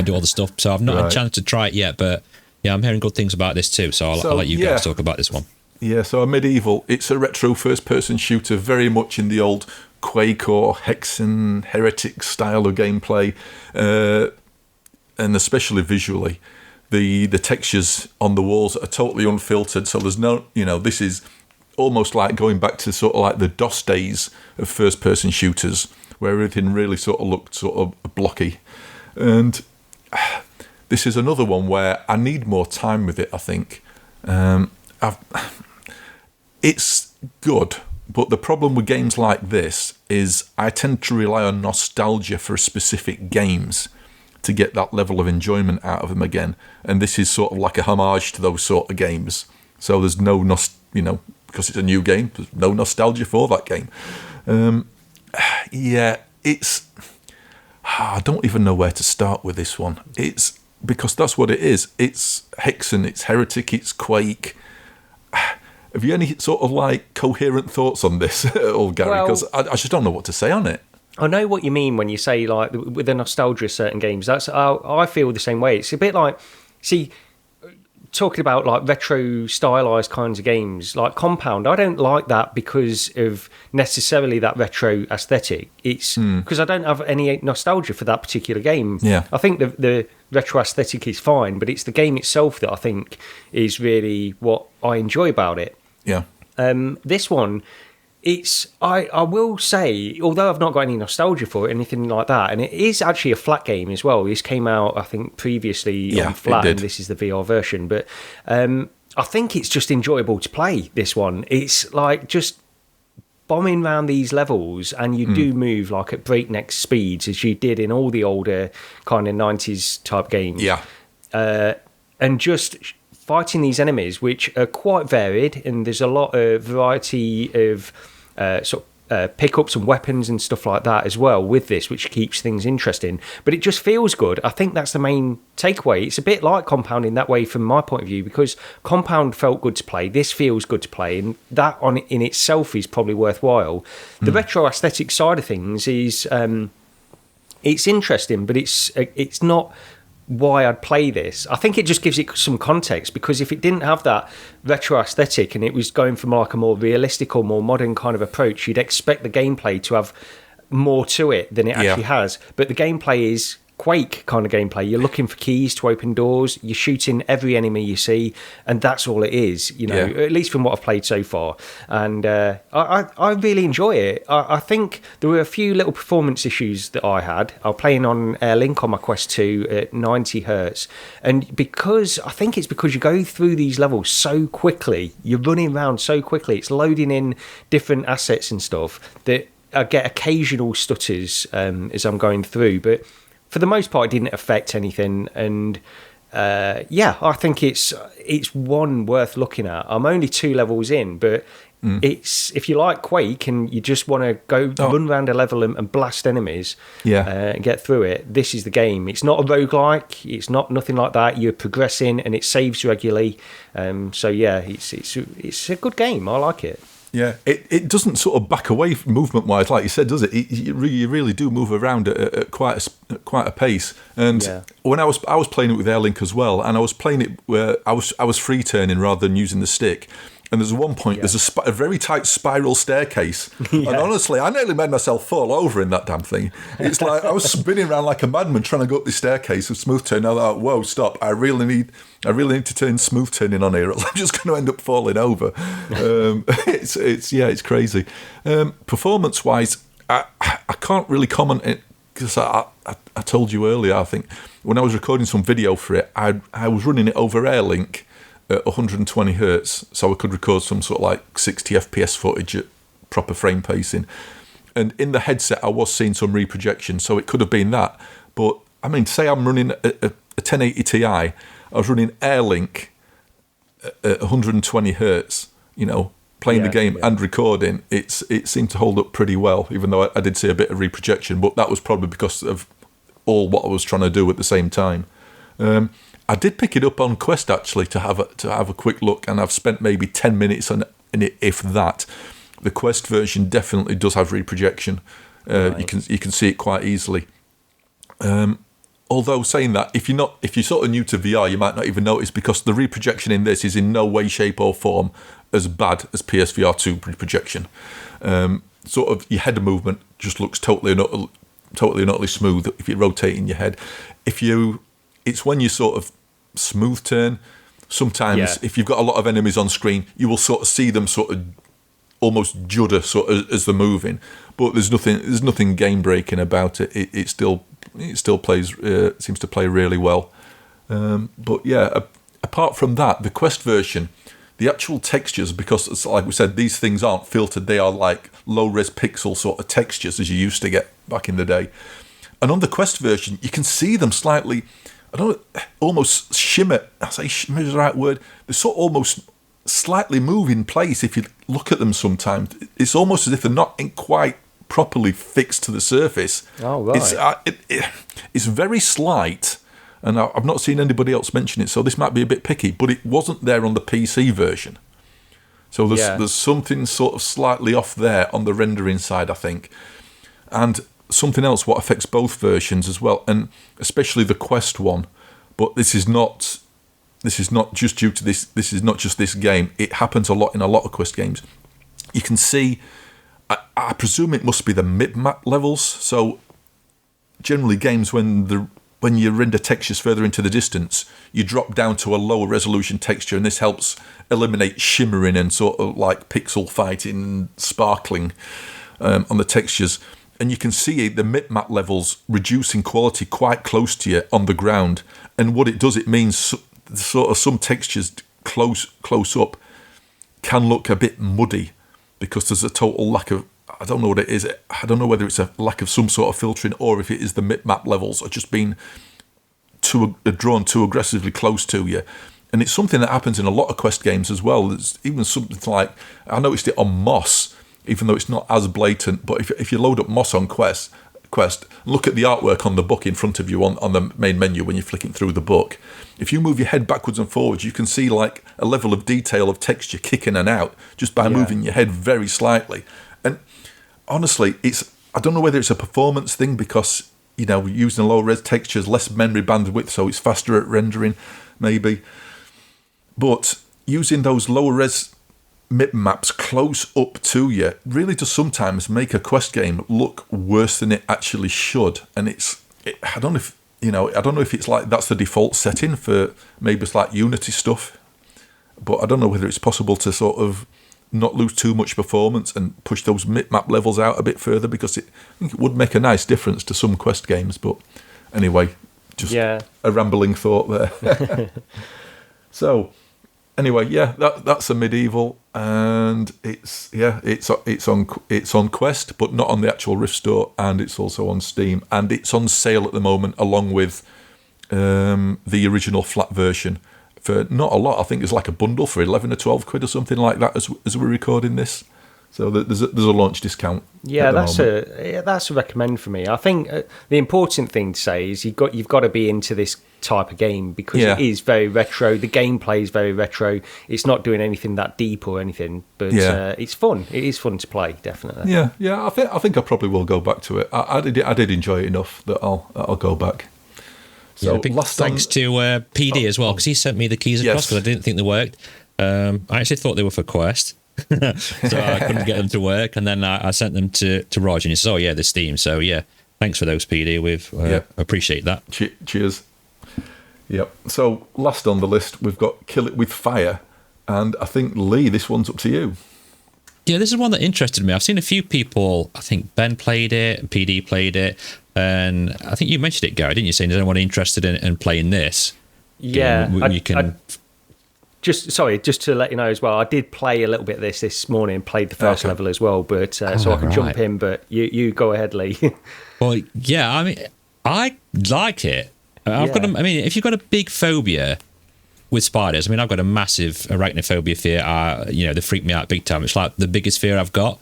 do all the stuff, so I've not had a chance to try it yet. But I'm hearing good things about this too, so I'll let you guys talk about this one. Yeah, so a Medieval, it's a retro first-person shooter, very much in the old Quake or Hexen Heretic style of gameplay, and especially visually. The textures on the walls are totally unfiltered, so there's no, this is almost like going back to sort of like the DOS days of first-person shooters, where everything really sort of looked sort of blocky. And this is another one where I need more time with it, I think. It's good, but the problem with games like this is I tend to rely on nostalgia for specific games to get that level of enjoyment out of them again. And this is sort of like a homage to those sort of games. So there's no, because it's a new game, there's no nostalgia for that game. I don't even know where to start with this one. It's because that's what it is. It's Hexen, it's Heretic, it's Quake. Have you any sort of like coherent thoughts on this at all, Gary? Because I just don't know what to say on it. I know what you mean when you say like with the nostalgia of certain games. I feel the same way. It's a bit like, talking about like retro stylized kinds of games like Compound, I don't like that because of necessarily that retro aesthetic. It's because I don't have any nostalgia for that particular game. Yeah, I think the retro aesthetic is fine, but it's the game itself that I think is really what I enjoy about it. Yeah. This one, I will say, although I've not got any nostalgia for it, anything like that, and it is actually a flat game as well. This came out, I think, previously on flat, and this is the VR version. But I think it's just enjoyable to play, this one. It's like just bombing around these levels, and you do move like at breakneck speeds, as you did in all the older kind of 90s type games. Yeah. And just fighting these enemies, which are quite varied, and there's a lot of variety of pickups and weapons and stuff like that as well with this, which keeps things interesting. But it just feels good. I think that's the main takeaway. It's a bit like Compound in that way from my point of view, because Compound felt good to play. This feels good to play, and that in itself is probably worthwhile. The retro aesthetic side of things is it's interesting, but it's not why I'd play this. I think it just gives it some context, because if it didn't have that retro aesthetic and it was going from like a more realistic or more modern kind of approach, you'd expect the gameplay to have more to it than it actually has. But the gameplay is Quake kind of gameplay. You're looking for keys to open doors, you're shooting every enemy you see, and that's all it is, at least from what I've played so far. And I really enjoy it. I think there were a few little performance issues that I had. I'm playing on Airlink on my Quest 2 at 90 hertz, and I think it's because you go through these levels so quickly, you're running around so quickly, it's loading in different assets and stuff, that I get occasional stutters as I'm going through, but for the most part, it didn't affect anything, and I think it's one worth looking at. I'm only 2 levels in, but it's, if you like Quake and you just want to go run around a level and blast enemies, and get through it, this is the game. It's not a roguelike, it's not nothing like that. You're progressing and it saves regularly, it's a good game. I like it. Yeah, it doesn't sort of back away movement-wise, like you said, does it? You really do move around at quite a pace. And when I was playing it with Airlink as well, and I was playing it where I was free turning rather than using the stick. And there's one point, there's a very tight spiral staircase. And honestly, I nearly made myself fall over in that damn thing. It's like I was spinning around like a madman trying to go up this staircase with smooth turn. I thought, whoa, stop. I really need to turn smooth turning on here. I'm just going to end up falling over. It's crazy. Performance-wise, I can't really comment it, because I told you earlier, I think, when I was recording some video for it, I was running it over Airlink at 120 hertz, so I could record some sort of like 60 FPS footage at proper frame pacing. And in the headset, I was seeing some reprojection, so it could have been that. But I mean, say I'm running a 1080 Ti, I was running Airlink at 120 hertz, playing the game and recording. It seemed to hold up pretty well, even though I did see a bit of reprojection. But that was probably because of all what I was trying to do at the same time. I did pick it up on Quest actually to have a quick look, and I've spent maybe 10 minutes in it, if that. The Quest version definitely does have reprojection. Right. You can see it quite easily. Although saying that, if you're sort of new to VR, you might not even notice, because the reprojection in this is in no way, shape or form as bad as PSVR2 projection. Sort of your head movement just looks totally and utterly smooth if you're rotating your head. It's when you sort of smooth turn. Sometimes if you've got a lot of enemies on screen, you will sort of see them sort of almost judder sort of as they're moving. But there's nothing game breaking about it. It still plays seems to play really well. But yeah, apart from that, the Quest version, the actual textures, because it's like we said, these things aren't filtered. They are like low-res pixel sort of textures as you used to get back in the day. And on the Quest version, you can see them slightly, almost shimmer. I say shimmer is the right word. They sort of almost slightly move in place if you look at them sometimes. It's almost as if they're not quite properly fixed to the surface. Oh, right. It's very slight, and I've not seen anybody else mention it, so this might be a bit picky, but it wasn't there on the PC version. So there's something sort of slightly off there on the rendering side, I think. And something else what affects both versions as well, and especially the Quest one, but this is not just due to this is not just this game. It happens a lot in a lot of Quest games. You can see, I presume it must be the mid-map levels. So generally games when you render textures further into the distance, you drop down to a lower resolution texture, and this helps eliminate shimmering and sort of like pixel fighting, sparkling on the textures. And you can see the mid-map levels reducing quality quite close to you on the ground. And what it does, it means sort of some textures close up can look a bit muddy because there's a total lack of, I don't know what it is. I don't know whether it's a lack of some sort of filtering or if it is the mid-map levels are just being drawn too aggressively close to you. And it's something that happens in a lot of Quest games as well. There's even something like, I noticed it on Moss, even though it's not as blatant, but if you load up Moss on Quest, look at the artwork on the book in front of you on the main menu when you're flicking through the book. If you move your head backwards and forwards, you can see like a level of detail of texture kick in and out just by moving your head very slightly. And honestly, I don't know whether it's a performance thing because, using low res textures, less memory bandwidth, so it's faster at rendering, maybe. But using those lower res mip-maps close up to you really does sometimes make a Quest game look worse than it actually should. And I don't know if it's like that's the default setting for maybe it's like Unity stuff, but I don't know whether it's possible to sort of not lose too much performance and push those mip-map levels out a bit further, because I think it would make a nice difference to some Quest games. But anyway, just a rambling thought there. So anyway, that's a Medieval, and it's on Quest, but not on the actual Rift Store, and it's also on Steam, and it's on sale at the moment along with the original flat version for not a lot. I think it's like a bundle for 11 or 12 quid or something like that as we're recording this. So there's a launch discount. Yeah, that's a recommend for me. I think the important thing to say is you've got to be into this type of game because it is very retro. The gameplay is very retro. It's not doing anything that deep or anything, but it's fun. It is fun to play, definitely. Yeah. I think I probably will go back to it. I did enjoy it enough that I'll go back. So big thanks to PD as well, because he sent me the keys across because I didn't think they worked. I actually thought they were for Quest. So I couldn't get them to work, and then I sent them to Roger, and he said, "Oh yeah, they're Steam." So thanks for those, PD. We've appreciate that. Cheers. Yep. So last on the list, we've got Kill It With Fire, and I think Lee, this one's up to you. Yeah, this is one that interested me. I've seen a few people. I think Ben played it, PD played it, and I think you mentioned it, Gary, didn't you? Saying there's anyone interested in playing this? Yeah, you can. Just to let you know as well, I did play a little bit of this morning and played the first level as well, but so I can jump in, but you go ahead, Lee. Well, yeah, I mean, I like it. If you've got a big phobia with spiders, I've got a massive arachnophobia fear. They freak me out big time. It's like the biggest fear I've got,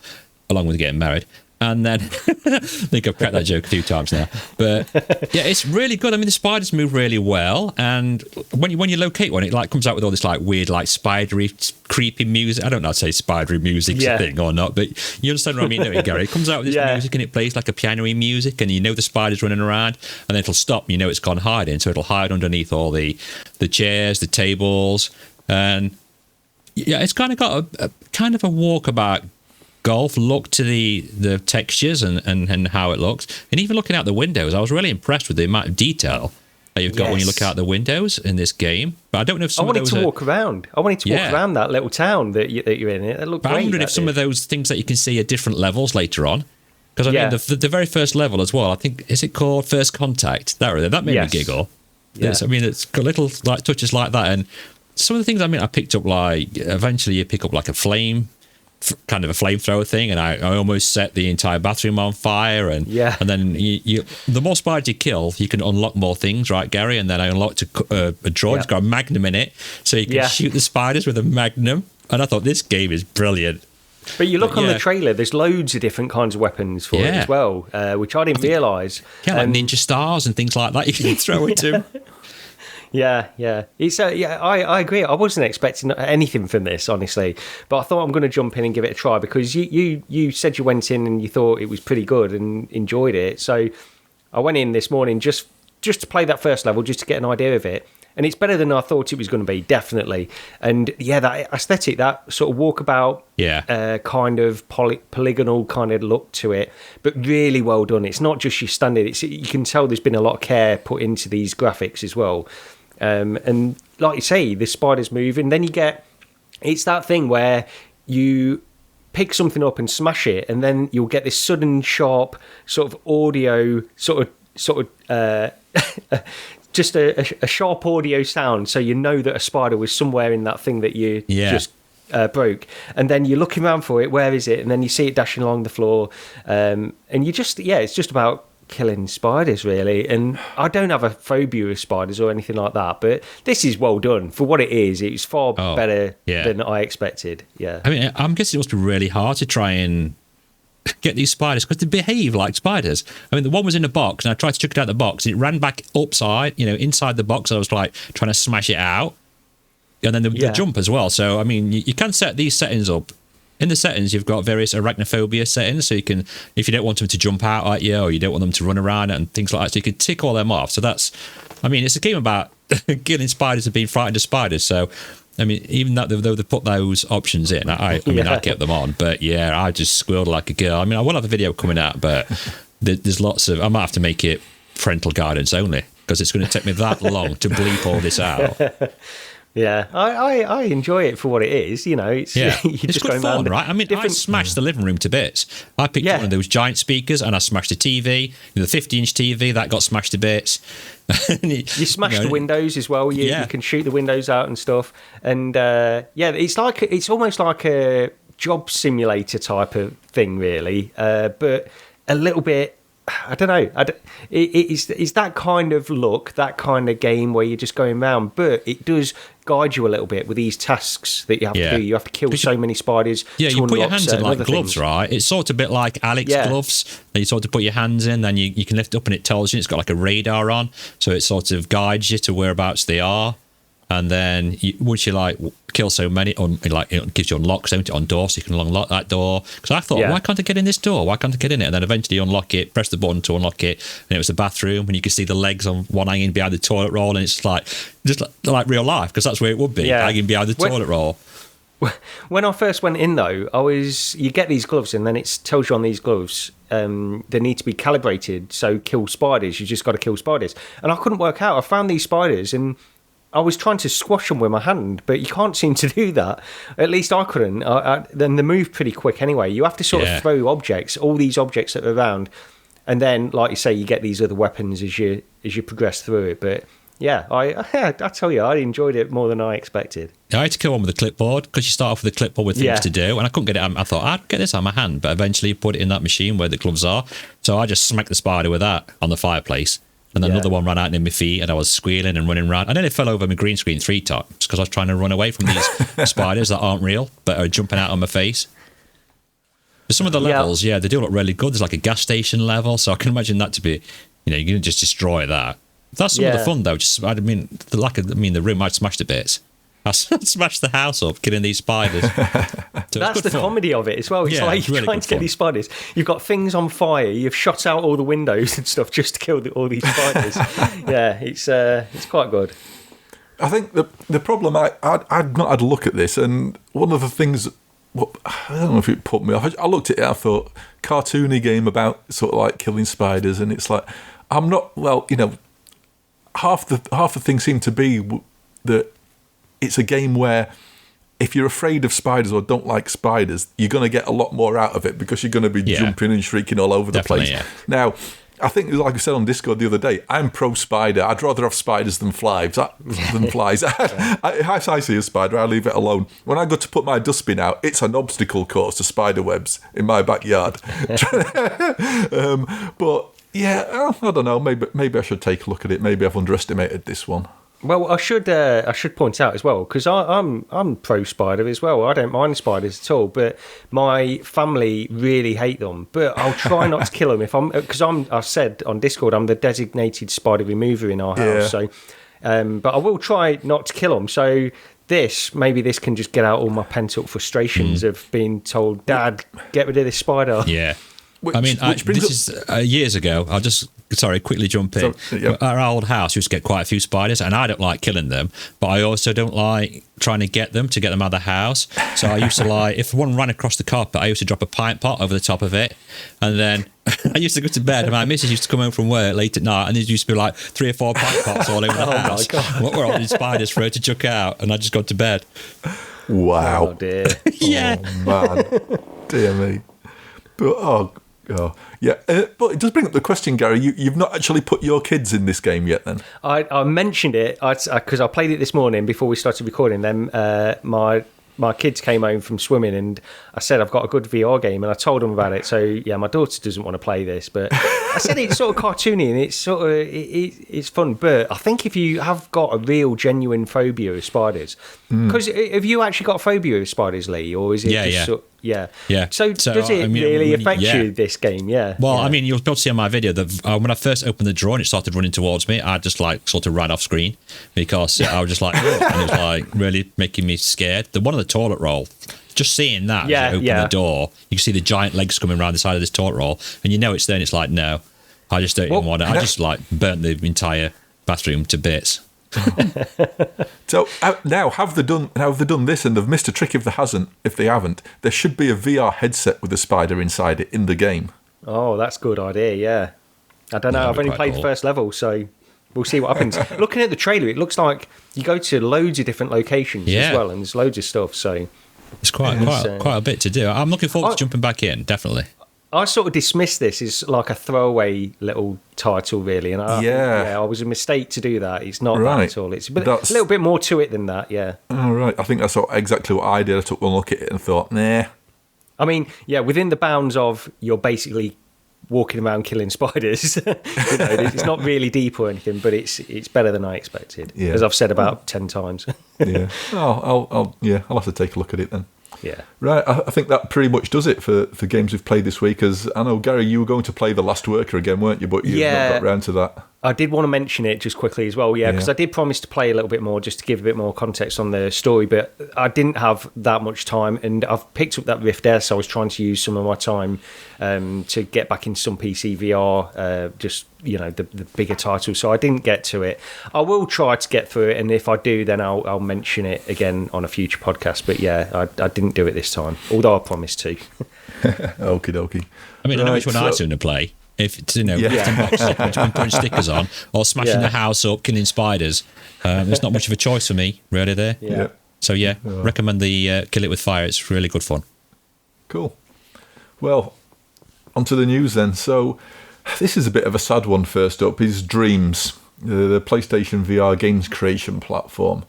along with getting married. And then I think I've cracked that joke a few times now. But yeah, it's really good. The spiders move really well, and when you locate one, it like comes out with all this like weird, like spidery, creepy music. I don't know how to say spidery music's a thing or not, but you understand what I mean, don't you, Gary? It comes out with this music, and it plays like a piano-y music, and the spider's running around, and then it'll stop, and it's gone hiding, so it'll hide underneath all the chairs, the tables, and Yeah, it's kind of got a kind of a walkabout golf look to the textures and how it looks. And even looking out the windows, I was really impressed with the amount of detail that you've got when you look out the windows in this game. But I don't know if some of those walk around. I wanted to walk around that little town that you're in. It looked great. I wondered if some of those things that you can see are different levels later on. Because I mean, the very first level as well, I think, is it called First Contact? That made me giggle. Yeah. I mean, it's got little like touches like that. And some of the things, I mean, I picked up, like, eventually you pick up like a kind of a flamethrower thing, and I almost set the entire bathroom on fire, and then you the more spiders you kill, you can unlock more things, right, Gary? And then I unlocked a drawer. It's got a magnum in it, so you can shoot the spiders with a magnum. And I thought, this game is brilliant. But you look on the trailer, there's loads of different kinds of weapons for it as well, which I didn't realise. Yeah, like ninja stars and things like that you can throw it to. Yeah. It's I agree. I wasn't expecting anything from this, honestly, but I thought I'm going to jump in and give it a try because you said you went in and you thought it was pretty good and enjoyed it. So I went in this morning just to play that first level, just to get an idea of it. And it's better than I thought it was going to be, definitely. And that aesthetic, that sort of walkabout, kind of polygonal kind of look to it, but really well done. It's not just your standard. You can tell there's been a lot of care put into these graphics as well. And like you say, the spiders move, and then it's that thing where you pick something up and smash it, and then you'll get this sudden sharp sort of audio, sort of just a sharp audio sound, so you know that a spider was somewhere in that thing that you just broke. And then you're looking around for it, where is it? And then you see it dashing along the floor, and you just it's just about killing spiders, really. And I don't have a phobia of spiders or anything like that, but this is well done for what it is. It's far better than I expected. I mean, I'm guessing it must be really hard to try and get these spiders, because they behave like spiders. I mean, the one was in a box, and I tried to chuck it out of the box, and it ran back upside, inside the box. I was like trying to smash it out, and then the jump as well. So I mean, you can set these settings up. In the settings, you've got various arachnophobia settings, so you can, if you don't want them to jump out at you, or you don't want them to run around and things like that, so you can tick all them off. So it's a game about killing spiders and being frightened of spiders. So, I mean, even though they put those options in, I kept them on. But yeah, I just squealed like a girl. I mean, I will have a video coming out, but there's lots of, I might have to make it parental guidance only, because it's going to take me that long to bleep all this out. Yeah, I enjoy it for what it is. It's it's good fun, right? I mean, I smashed the living room to bits. I picked one of those giant speakers and I smashed the TV, the 50-inch TV that got smashed to bits. You smashed the windows as well. You can shoot the windows out and stuff. And it's almost like a job simulator type of thing, really, but a little bit. I don't know. It's that kind of look, that kind of game where you're just going around, but it does guide you a little bit with these tasks that you have to do. You have to kill so many spiders. Yeah, you put your hands in like gloves, right? It's sort of a bit like Alex gloves. You sort of put your hands in, then you can lift it up, and it tells you. It's got like a radar on, so it sort of guides you to whereabouts they are. And then once you kill so many, it gives you unlocks on door, so you can unlock that door. Because I thought, why can't I get in this door? Why can't I get in it? And then eventually unlock it, press the button to unlock it, and it was the bathroom, and you can see the legs on one hanging behind the toilet roll, and it's just like real life, because that's where it would be, hanging behind the toilet roll. When I first went in, though, you get these gloves, and then it tells you on these gloves they need to be calibrated, so kill spiders. You just got to kill spiders. And I couldn't work out. I found these spiders, and I was trying to squash them with my hand, but you can't seem to do that. At least I couldn't. Then they move pretty quick anyway. You have to sort of throw objects, all these objects that are around, and then, like you say, you get these other weapons as you progress through it. But yeah, I tell you, I enjoyed it more than I expected. I had to kill one with a clipboard, because you start off with a clipboard with things to do, and I couldn't get it. I thought, I'd get this on my hand, but eventually you put it in that machine where the gloves are. So I just smacked the spider with that on the fireplace. And then another one ran out in my feet, and I was squealing and running around. And then it fell over my green screen 3 times, because I was trying to run away from these spiders that aren't real, but are jumping out on my face. But some of the levels, they do look really good. There's like a gas station level, so I can imagine that to be, you're going to just destroy that. That's some of the fun, though. The room I'd smashed to bits. I smashed the house up killing these spiders. So that's the comedy of it as well. It's like you're trying to get these spiders. You've got things on fire. You've shot out all the windows and stuff just to kill all these spiders. It's quite good. I think the problem, I'd not had a look at this, and one of the things, I don't know if it put me off. I looked at it, I thought, cartoony game about sort of like killing spiders, and it's like, I'm not, well, half the thing seemed to be that it's a game where if you're afraid of spiders or don't like spiders, you're going to get a lot more out of it because you're going to be jumping and shrieking all over the place. Yeah. Now, I think, like I said on Discord the other day, I'm pro spider. I'd rather have spiders than flies. If I see a spider, I leave it alone. When I go to put my dustbin out, it's an obstacle course to spider webs in my backyard. But yeah, I don't know. Maybe I should take a look at it. Maybe I've underestimated this one. Well, I should point out as well, because I'm pro spider as well. I don't mind spiders at all, but my family really hate them. But I'll try not to kill them because I said on Discord I'm the designated spider remover in our house. So, but I will try not to kill them. So maybe this can just get out all my pent up frustrations of being told, Dad, get rid of this spider. Yeah. This is years ago. I'll just quickly jump in. Our old house used to get quite a few spiders, and I don't like killing them, but I also don't like trying to get them out of the house. So I used to if one ran across the carpet, I used to drop a pint pot over the top of it, and then I used to go to bed, and my missus used to come home from work late at night, and there used to be like 3 or 4 pint pots all over the house. What were all these spiders for her to chuck out, and I just got to bed. Wow. Oh dear. Yeah. Oh man. Dear me. But yeah, but it does bring up the question, Gary. You've not actually put your kids in this game yet, then? I mentioned it because I played it this morning before we started recording. Then my kids came home from swimming, and I said I've got a good VR game, and I told them about it. So yeah, my daughter doesn't want to play this, but I said it's sort of cartoony and it's sort of it's fun. But I think if you have got a real genuine phobia of spiders, because have you actually got a phobia of spiders, Lee, or is it Yeah. So does it really affect you, this game? Yeah. Well, I mean, you'll be able to see on my video that when I first opened the drawer and it started running towards me, I just sort of ran off screen because I was just and it was really making me scared. The one on the toilet roll, just seeing that, as you open the door, you can see the giant legs coming around the side of this toilet roll, and it's there, and it's like, no, I just don't even want it. I just burnt the entire bathroom to bits. So now have they done this, and they've missed a trick if they haven't. There should be a VR headset with a spider inside it in the game. Oh, that's a good idea. Yeah, I don't know. I've only played the first level, so we'll see what happens. Looking at the trailer, it looks like you go to loads of different locations as well, and there's loads of stuff. So it's quite a bit to do. I'm looking forward to jumping back in. Definitely. I sort of dismissed this as like a throwaway little title, really, and I was a mistake to do that. It's not that at all. It's a little bit more to it than that. Yeah. All right. I think that's exactly what I did. I took one look at it and thought, nah. I mean, yeah, within the bounds of you're basically walking around killing spiders. It's not really deep or anything, but it's better than I expected, as I've said about 10 times. Yeah. I'll have to take a look at it then. Yeah. Right, I think that pretty much does it for games we've played this week. As I know, Gary, you were going to play The Last Worker again, weren't you? But you've not got round to that. I did want to mention it just quickly as well, because I did promise to play a little bit more just to give a bit more context on the story, but I didn't have that much time, and I've picked up that Rift S. I was trying to use some of my time to get back into some PC VR, just the bigger titles, so I didn't get to it. I will try to get through it, and if I do, then I'll mention it again on a future podcast. But I didn't do it this time, although I promised to. Okie dokie. I mean, I know which one I'd sooner play. If it's, 10 bucks, putting stickers on, or smashing the house up, killing spiders. There's not much of a choice for me, really, there. Yeah. So, recommend the Kill It With Fire. It's really good fun. Cool. Well, onto the news then. So, this is a bit of a sad one first up, is Dreams, the PlayStation VR games creation platform.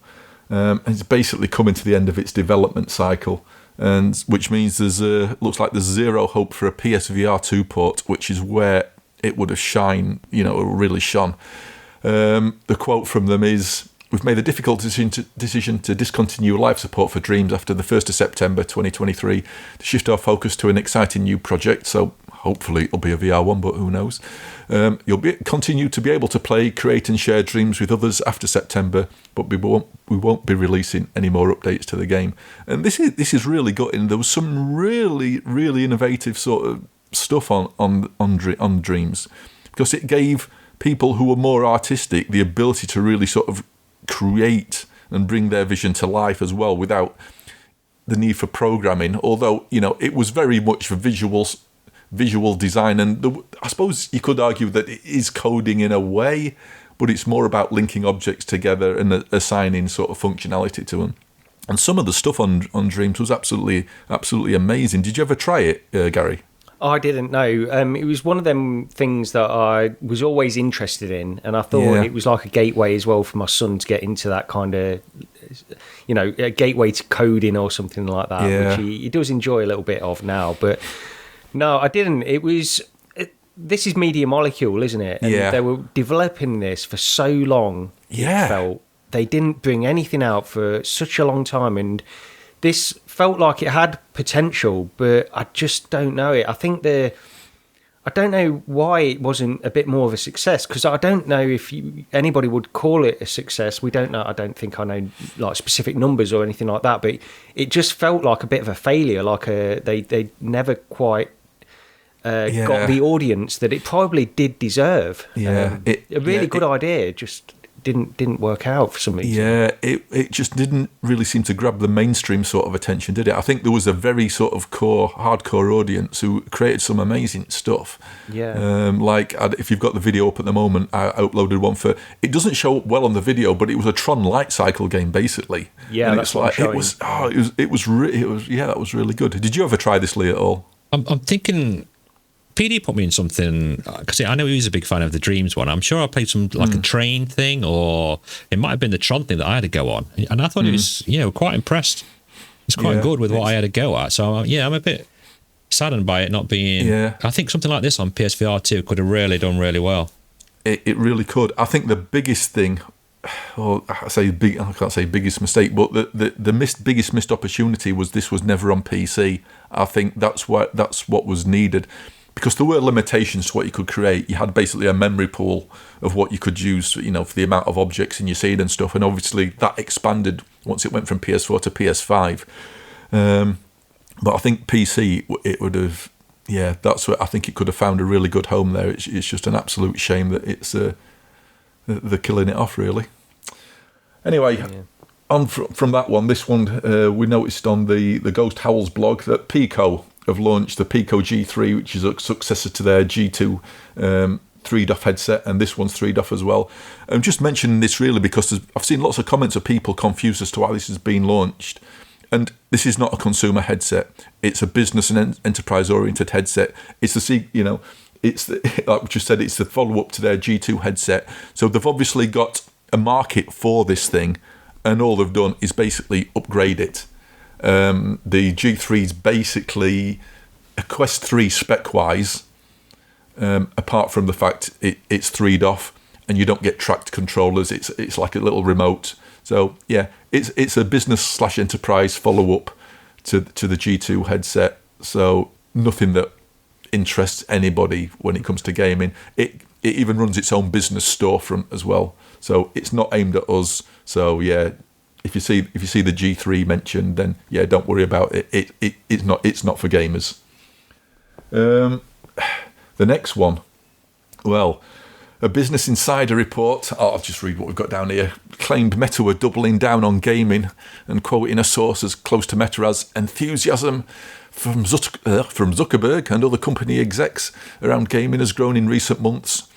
It's basically coming to the end of its development cycle, and which means looks like there's zero hope for a PS VR2 port, which is where it would have really shone. The quote from them is, "We've made the difficult decision to discontinue live support for Dreams after the 1st of September 2023 to shift our focus to an exciting new project." So hopefully it'll be a VR one, but who knows? You'll continue to be able to play, create and share Dreams with others after September, but we won't be releasing any more updates to the game. And this is really gutting. There was some really, really innovative sort of stuff on Dreams, because it gave people who were more artistic the ability to really sort of create and bring their vision to life as well without the need for programming. Although, it was very much for visual design, and I suppose you could argue that it is coding in a way, but it's more about linking objects together and assigning sort of functionality to them. And some of the stuff on Dreams was absolutely amazing. Did you ever try it, Gary? I didn't know. It was one of them things that I was always interested in, and I thought it was like a gateway as well for my son to get into that kind of, a gateway to coding or something like that, which he does enjoy a little bit of now. But no, I didn't. This is Media Molecule, isn't it? And they were developing this for so long. Yeah. It felt they didn't bring anything out for such a long time, and this felt like it had potential, but I just don't know it. I don't know why it wasn't a bit more of a success, because I don't know if anybody would call it a success. We don't know. I don't think I know like specific numbers or anything like that, but it just felt like a bit of a failure. Like they never quite got the audience that it probably did deserve. Yeah, a really good idea, just didn't work out for some reason. Yeah, it just didn't really seem to grab the mainstream sort of attention, did it? I think there was a very sort of hardcore audience who created some amazing stuff. Yeah. If you've got the video up at the moment, I uploaded one for. It doesn't show up well on the video, but it was a Tron light cycle game basically. Yeah, and that's what I'm showing. That was really good. Did you ever try this, Lee, at all? I'm thinking. PD put me in something, because I know he was a big fan of the Dreams one. I'm sure I played some like a train thing, or it might have been the Tron thing that I had to go on. And I thought it was, quite impressed. It's quite good with what I had to go at. So, I'm a bit saddened by it not being... Yeah. I think something like this on PS VR2 could have really done really well. It really could. I think the biggest thing, or I can't say biggest mistake, but the biggest missed opportunity was this was never on PC. I think that's what was needed. Because there were limitations to what you could create. You had basically a memory pool of what you could use, for the amount of objects in your scene and stuff. And obviously that expanded once it went from PS4 to PS5. But I think PC, it would have, that's what I think it could have found a really good home there. It's just an absolute shame that they're killing it off, really. Anyway, on from that one, this one, we noticed on the Ghost Howls blog that Pico have launched the Pico G3, which is a successor to their G2 3DoF headset, and this one's 3DoF as well. I'm just mentioning this really because I've seen lots of comments of people confused as to why this has been launched. And this is not a consumer headset; it's a business and enterprise-oriented headset. It's like we just said, it's the follow-up to their G2 headset. So they've obviously got a market for this thing, and all they've done is basically upgrade it. The G3 is basically a Quest 3 spec-wise, apart from the fact it's 3DoF and you don't get tracked controllers. It's like a little remote. So it's a business / enterprise follow-up to the G2 headset. So nothing that interests anybody when it comes to gaming. It even runs its own business storefront as well. So it's not aimed at us. So if you see the G3 mentioned, then don't worry about it. It's not for gamers. The next one, well, a Business Insider report. I'll just read what we've got down here. Claimed Meta were doubling down on gaming, and quoting a source as close to Meta as enthusiasm from Zuckerberg and other company execs around gaming has grown in recent months.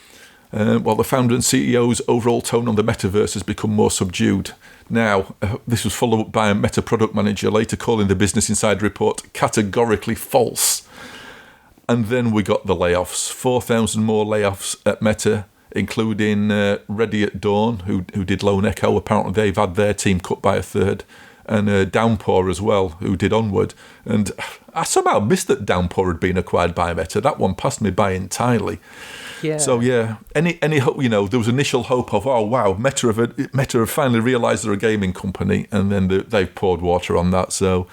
While the founder and CEO's overall tone on the metaverse has become more subdued. Now, this was followed up by a Meta product manager later calling the Business Insider report categorically false. And then we got the layoffs. 4,000 more layoffs at Meta, including Ready at Dawn, who did Lone Echo. Apparently they've had their team cut by a third. And Downpour as well, who did Onward. And I somehow missed that Downpour had been acquired by Meta. That one passed me by entirely. Yeah. So any hope, there was initial hope of, oh wow, Meta have finally realised they're a gaming company, and then they've poured water on that. So,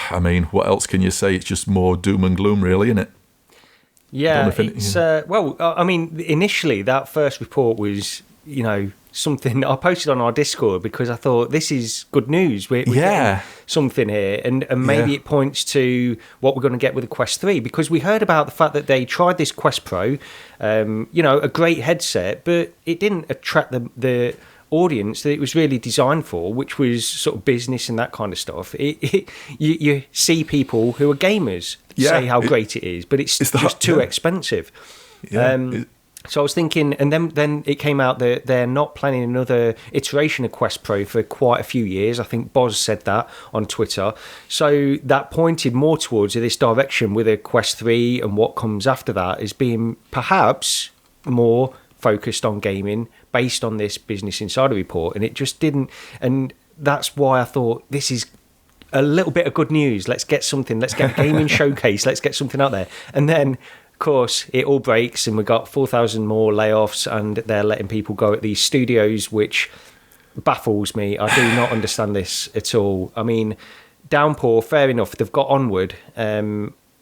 I mean, what else can you say? It's just more doom and gloom, really, isn't it? Yeah, initially that first report was, something I posted on our Discord because I thought this is good news. We're getting something here, and maybe it points to what we're going to get with the Quest 3, because we heard about the fact that they tried this Quest Pro, a great headset, but it didn't attract the audience that it was really designed for, which was sort of business and that kind of stuff. You see people who are gamers say how great it is, but it's just too expensive. So I was thinking, and then it came out that they're not planning another iteration of Quest Pro for quite a few years. I think Boz said that on Twitter. So that pointed more towards this direction with a Quest 3, and what comes after that is being perhaps more focused on gaming based on this Business Insider report. And it just didn't. And that's why I thought this is a little bit of good news. Let's get something. Let's get a gaming showcase. Let's get something out there. And then, of course, it all breaks and we got 4,000 more layoffs, and they're letting people go at these studios, which baffles me. I do not understand this at all. I mean, Downpour, fair enough, they've got Onward.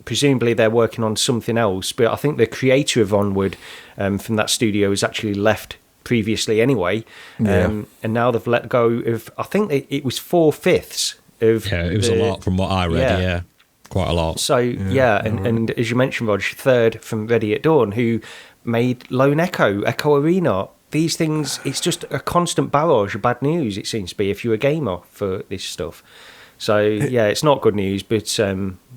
Presumably they're working on something else, but I think the creator of Onward from that studio has actually left previously anyway. And now they've let go of, I think it was 4/5 of... Yeah, it was a lot from what I read, yeah. Quite a lot. So, and as you mentioned, Rog, third from Ready at Dawn, who made Lone Echo, Echo Arena. These things, it's just a constant barrage of bad news, it seems to be, if you're a gamer for this stuff. So, it's not good news, but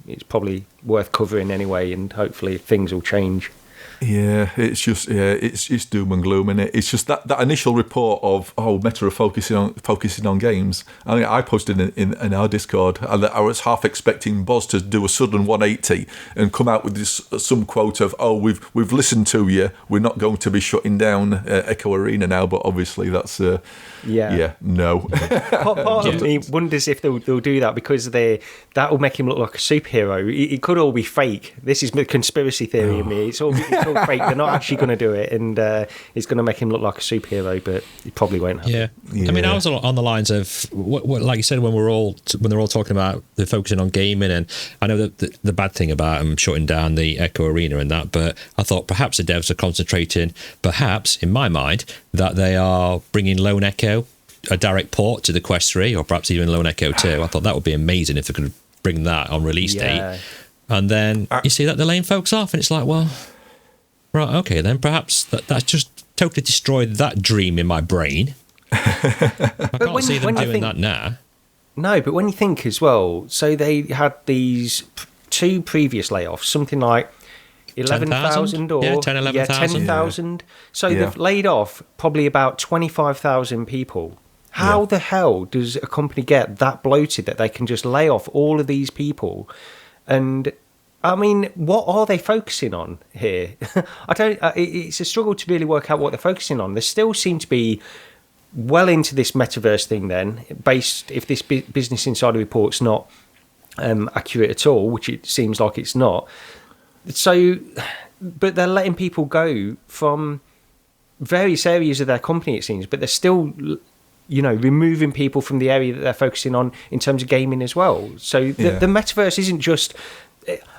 it's probably worth covering anyway, and hopefully things will change. Yeah, it's just it's doom and gloom, and it's just that initial report of Meta are focusing on games. I think I posted in our Discord, and I was half expecting Boz to do a sudden 180 and come out with this some quote of we've listened to you, we're not going to be shutting down Echo Arena now. But obviously that's no. Part of me wonders if they'll do that, because that will make him look like a superhero. It could all be fake. This is the conspiracy theory in me. It's all fake. They're not actually going to do it, and it's going to make him look like a superhero, but it probably won't happen. I mean, I was on the lines of what like you said, when they're all talking about they're focusing on gaming, and I know that the bad thing about them shutting down the Echo Arena and that, but I thought perhaps the devs are concentrating, perhaps in my mind, that they are bringing Lone Echo, a direct port to the Quest 3, or perhaps even Lone Echo 2. I thought that would be amazing if they could bring that on release date. And then you see that they're laying folks off, and it's like, well, right, okay, then perhaps that's just totally destroyed that dream in my brain. I can't see them doing that now. No, but when you think as well, so they had these 2 previous layoffs, something like 11,000 or 10,000. So they've laid off probably about 25,000 people. How the hell does a company get that bloated that they can just lay off all of these people? And I mean, what are they focusing on here? It's a struggle to really work out what they're focusing on. They still seem to be well into this metaverse thing then, based, if this Business Insider report's not accurate at all, which it seems like it's not. So, but they're letting people go from various areas of their company, it seems, but they're still, removing people from the area that they're focusing on in terms of gaming as well. So the metaverse isn't just...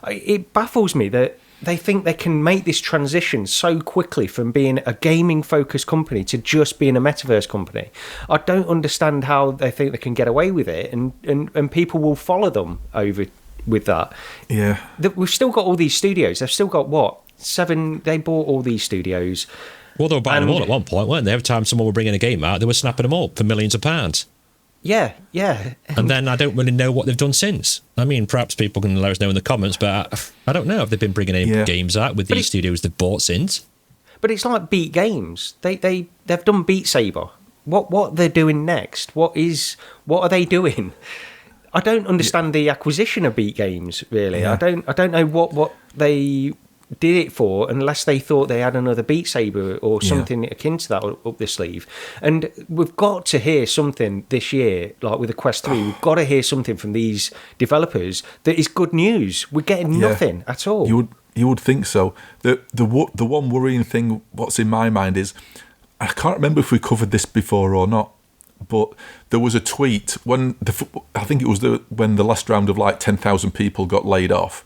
It baffles me that they think they can make this transition so quickly from being a gaming-focused company to just being a metaverse company. I don't understand how they think they can get away with it, and people will follow them over with that. Yeah. We've still got all these studios. They've still got, 7... They bought all these studios. Well, they were buying them all at one point, weren't they? Every time someone were bringing a game out, they were snapping them all for millions of pounds. Yeah. And then I don't really know what they've done since. I mean, perhaps people can let us know in the comments, but I don't know if they've been bringing any games out with these studios they've bought since. But it's like Beat Games. They've done Beat Saber. What they're doing next? What are they doing? I don't understand the acquisition of Beat Games, really. I don't know what they did it for, unless they thought they had another Beat Saber or something akin to that up their sleeve. And we've got to hear something this year, like with the Quest 3, we've got to hear something from these developers that is good news. We're getting nothing at all. You would think so. The one worrying thing, what's in my mind is, I can't remember if we covered this before or not, but there was a tweet when I think it was when the last round of like 10,000 people got laid off.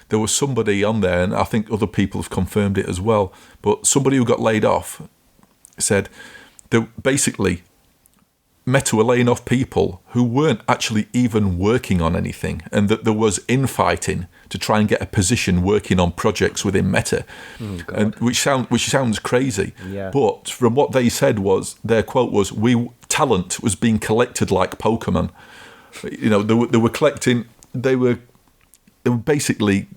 There was somebody on there, and I think other people have confirmed it as well, but somebody who got laid off said that basically Meta were laying off people who weren't actually even working on anything, and that there was infighting to try and get a position working on projects within Meta, and which sounds crazy. Yeah. But from what they said was, their quote was, talent was being collected like Pokemon. You know, they were collecting, they were basically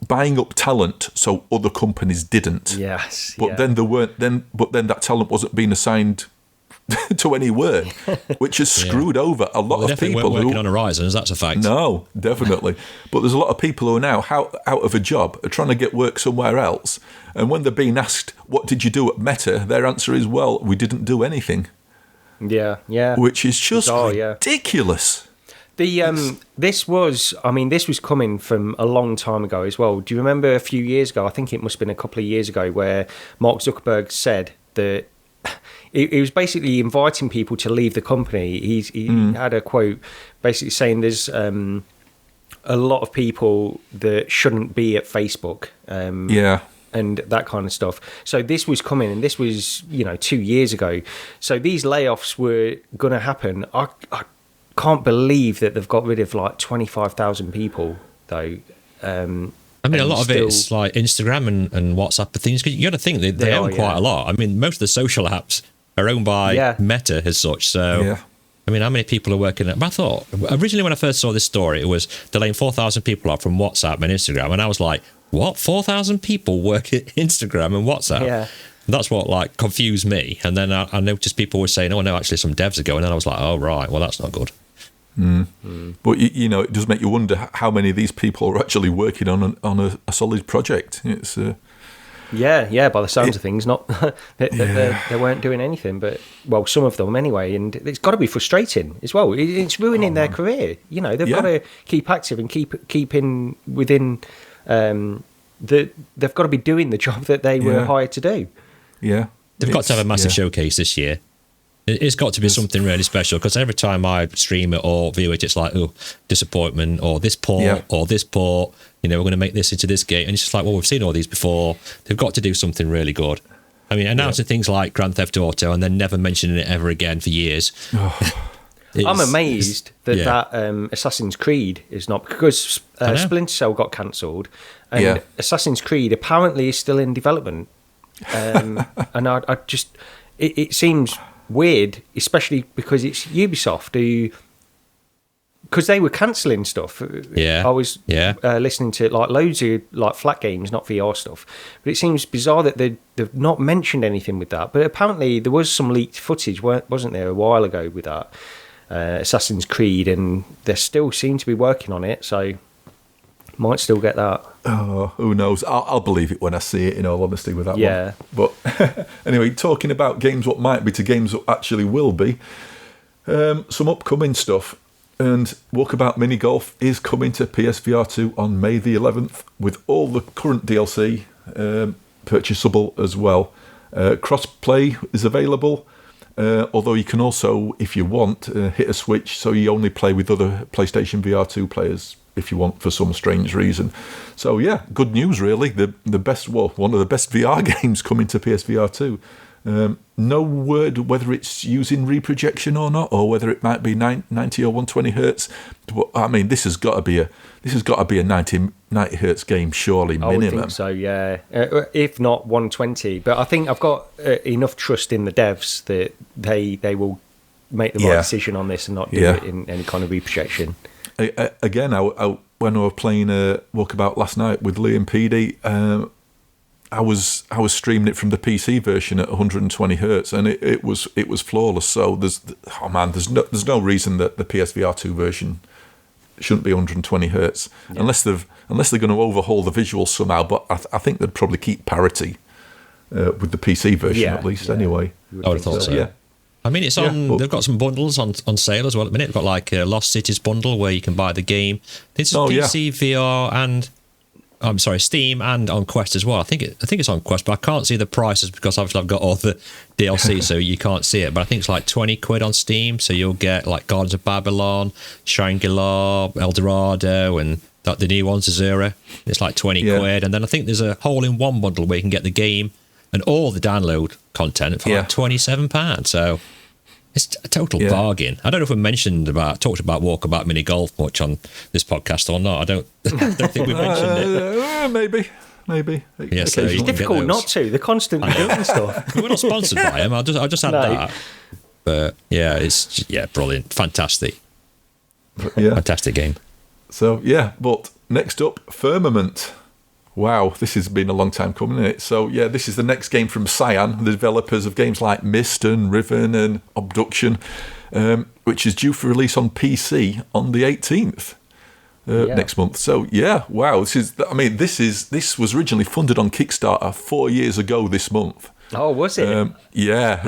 buying up talent so other companies didn't. Yes. But then that talent wasn't being assigned to any work, which has screwed over a lot of people who working on Horizons. That's a fact. No, definitely. But there's a lot of people who are now out of a job, are trying to get work somewhere else, and when they're being asked, "What did you do at Meta?" their answer is, "Well, we didn't do anything." Yeah. Which is just ridiculous. This was coming from a long time ago as well. Do you remember a few years ago? I think it must have been a couple of years ago, where Mark Zuckerberg said that he was basically inviting people to leave the company. He had a quote basically saying there's a lot of people that shouldn't be at Facebook. And that kind of stuff. So this was coming, and this was 2 years ago. So these layoffs were going to happen. I can't believe that they've got rid of like 25,000 people, though. I mean, a lot of it's like Instagram and WhatsApp and things. You got to think they own quite a lot. I mean, most of the social apps are owned by Meta as such. So, I mean, how many people are working at? I thought originally when I first saw this story, it was they're laying 4,000 people off from WhatsApp and Instagram, and I was like, what? 4,000 people work at Instagram and WhatsApp? Yeah. That's what like confused me. And then I noticed people were saying, "Oh no, actually some devs are going." And I was like, "Oh right, well that's not good." But it does make you wonder how many of these people are actually working on a solid project. It's by the sounds of things, not they weren't doing anything, but some of them anyway. And it's got to be frustrating as well. It's ruining their career. They've got to keep active and keep in within. They've got to be doing the job that they were hired to do. Yeah, they've got to have a massive showcase this year. It's got to be something really special, because every time I stream it or view it, it's like, oh, disappointment, or this port, or this port. We're going to make this into this game, and it's just like, well, we've seen all these before. They've got to do something really good. I mean, announcing things like Grand Theft Auto and then never mentioning it ever again for years. I'm amazed that Assassin's Creed is not, because Splinter Cell got cancelled, and Assassin's Creed apparently is still in development. And I just, it seems weird, especially because it's Ubisoft because they were cancelling stuff. I was listening to like loads of like flat games, not VR stuff, but it seems bizarre that they've not mentioned anything with that. But apparently there was some leaked footage, wasn't there, a while ago with that Assassin's Creed, and they still seem to be working on it, so might still get that. Oh, who knows? I'll believe it when I see it, in all honesty, with that one. But anyway, talking about games what might be to games what actually will be, some upcoming stuff. And Walkabout Mini Golf is coming to PSVR2 on May the 11th, with all the current DLC purchasable as well. Crossplay is available, although you can also, if you want, hit a switch so you only play with other PlayStation VR2 players if you want, for some strange reason. So yeah, good news really. The best, one of the best VR games coming to PSVR2. No word whether it's using reprojection or not, or whether it might be 90 or 120 hertz. But I mean, this has got to be a 90 hertz game, surely, minimum. I would think so, yeah. If not 120. But I think I've got enough trust in the devs that they will make the right decision on this and not do it in any kind of reprojection. Again, when I was playing Walkabout last night with Lee and PD, I was streaming it from the PC version at 120 hertz, and it was flawless. So there's no reason that the PSVR2 version shouldn't be 120 hertz, unless they're going to overhaul the visuals somehow. But I think they'd probably keep parity with the PC version at least. Anyway, I would have thought so. Yeah. I mean, it's on. They've got some bundles on sale as well at the minute. They've got like a Lost Cities bundle where you can buy the game. This is PC, VR, and Steam, and on Quest as well. I think it's on Quest, but I can't see the prices because obviously I've got all the DLC, so you can't see it. But I think it's like 20 quid on Steam, so you'll get like Gardens of Babylon, Shangri-La, El Dorado, and the new one, Zerzura. It's like 20 quid, and then I think there's a all-in-one bundle where you can get the game and all the download content for like £27. So It's a total bargain. I don't know if we talked about Walkabout mini golf much on this podcast or not. I don't think we mentioned it. Maybe. Yeah, so it's difficult not to. They're constantly doing stuff. We're not sponsored by them. I'll just add that. But yeah, it's brilliant, fantastic, fantastic game. So but next up, Firmament. Wow, this has been a long time coming, isn't it? So this is the next game from Cyan, the developers of games like Myst and Riven and Abduction, which is due for release on PC on the 18th. Next month. So wow, this was originally funded on Kickstarter 4 years ago this month. Oh, was it?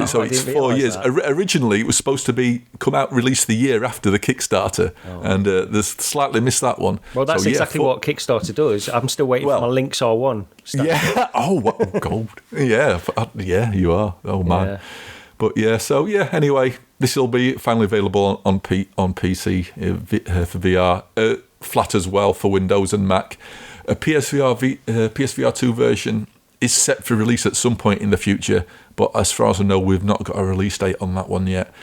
So it's 4 years. Originally, it was supposed to come out released the year after the Kickstarter, and they slightly missed that one. Well, that's exactly what Kickstarter does. I'm still waiting for my Lynx R1 stuff. Yeah. Oh, what gold? Yeah, you are. Oh man. Yeah. But anyway, this will be finally available on PC for VR, flat as well for Windows and Mac. A PSVR2 version is set for release at some point in the future, but as far as I know, we've not got a release date on that one yet.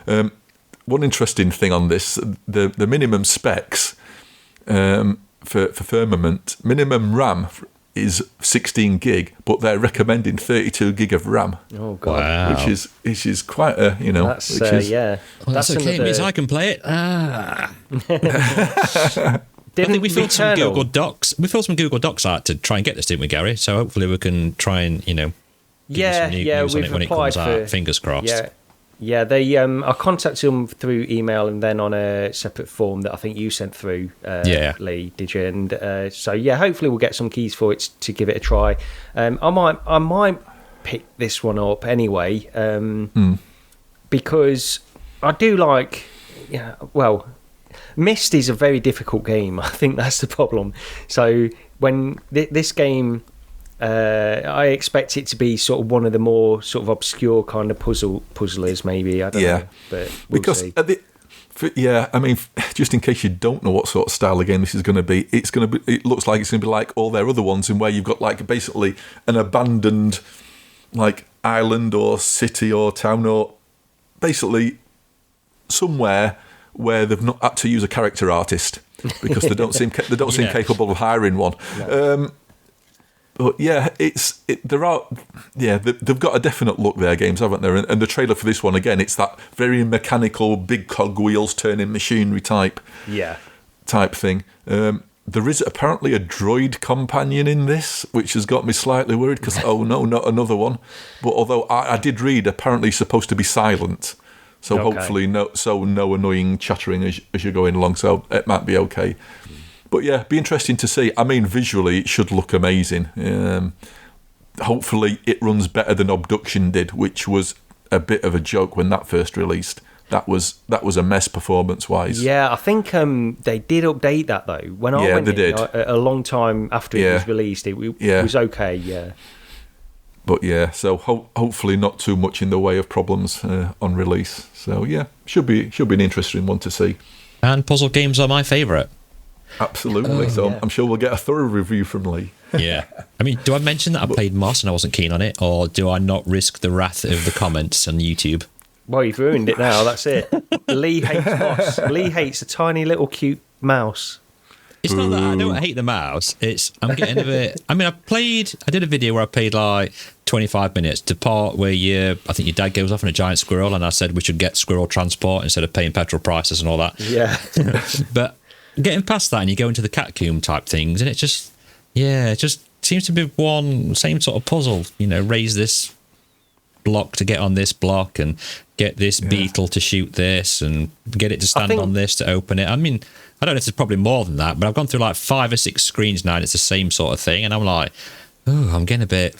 One interesting thing on this, the minimum specs for Firmament, minimum RAM is 16 gig, but they're recommending 32 gig of RAM. Oh god, wow. which is quite a That's Well, that's okay. It means I can play it. I think we filled some Google Docs. We filled some Google Docs out to try and get this, didn't we, Gary? So hopefully we can try and give you some news on it when it comes out. Fingers crossed. Yeah. They I contacted them through email and then on a separate form that I think you sent through. Lee, did you? And hopefully we'll get some keys for it to give it a try. I might pick this one up anyway because I do like. Myst is a very difficult game. I think that's the problem. So when this game, I expect it to be sort of one of the more sort of obscure kind of puzzlers, maybe. I don't know, but we'll see. Just in case you don't know what sort of style of game this is going to be, it looks like it's going to be like all their other ones, in where you've got like basically an abandoned like island or city or town or basically somewhere where they've not had to use a character artist because they don't seem capable of hiring one. No. But they've got a definite look, their games, haven't they? And the trailer for this one, again, it's that very mechanical, big cog wheels turning machinery type thing. There is apparently a droid companion in this, which has got me slightly worried because oh no, not another one. But although I did read, apparently he's supposed to be silent. So hopefully no annoying chattering as you're going along, so it might be okay. But be interesting to see. I mean, visually it should look amazing. Hopefully it runs better than Abduction did, which was a bit of a joke when that first released. That was a mess performance-wise. Yeah, I think they did update that though. When I went in, a long time after it was released, it was okay, yeah. But so hopefully not too much in the way of problems on release. So should be an interesting one to see. And puzzle games are my favourite. Absolutely. I'm sure we'll get a thorough review from Lee. Yeah. I mean, do I mention that I played Moss and I wasn't keen on it, or do I not risk the wrath of the comments on YouTube? Well, you've ruined it now. That's it. Lee hates Moss. Lee hates a tiny little cute mouse. It's not that I don't hate the mouse. I'm getting a bit. I mean, I did a video where I played like 25 minutes to part where I think your dad goes off on a giant squirrel, and I said we should get squirrel transport instead of paying petrol prices and all that. Yeah. But getting past that, and you go into the catcoomb type things, and it just seems to be one same sort of puzzle. Raise this block to get on this block, and get this beetle to shoot this, and get it to stand on this to open it. I mean, I don't know if there's probably more than that, but I've gone through like 5 or 6 screens now and it's the same sort of thing, and I'm like, I'm getting a bit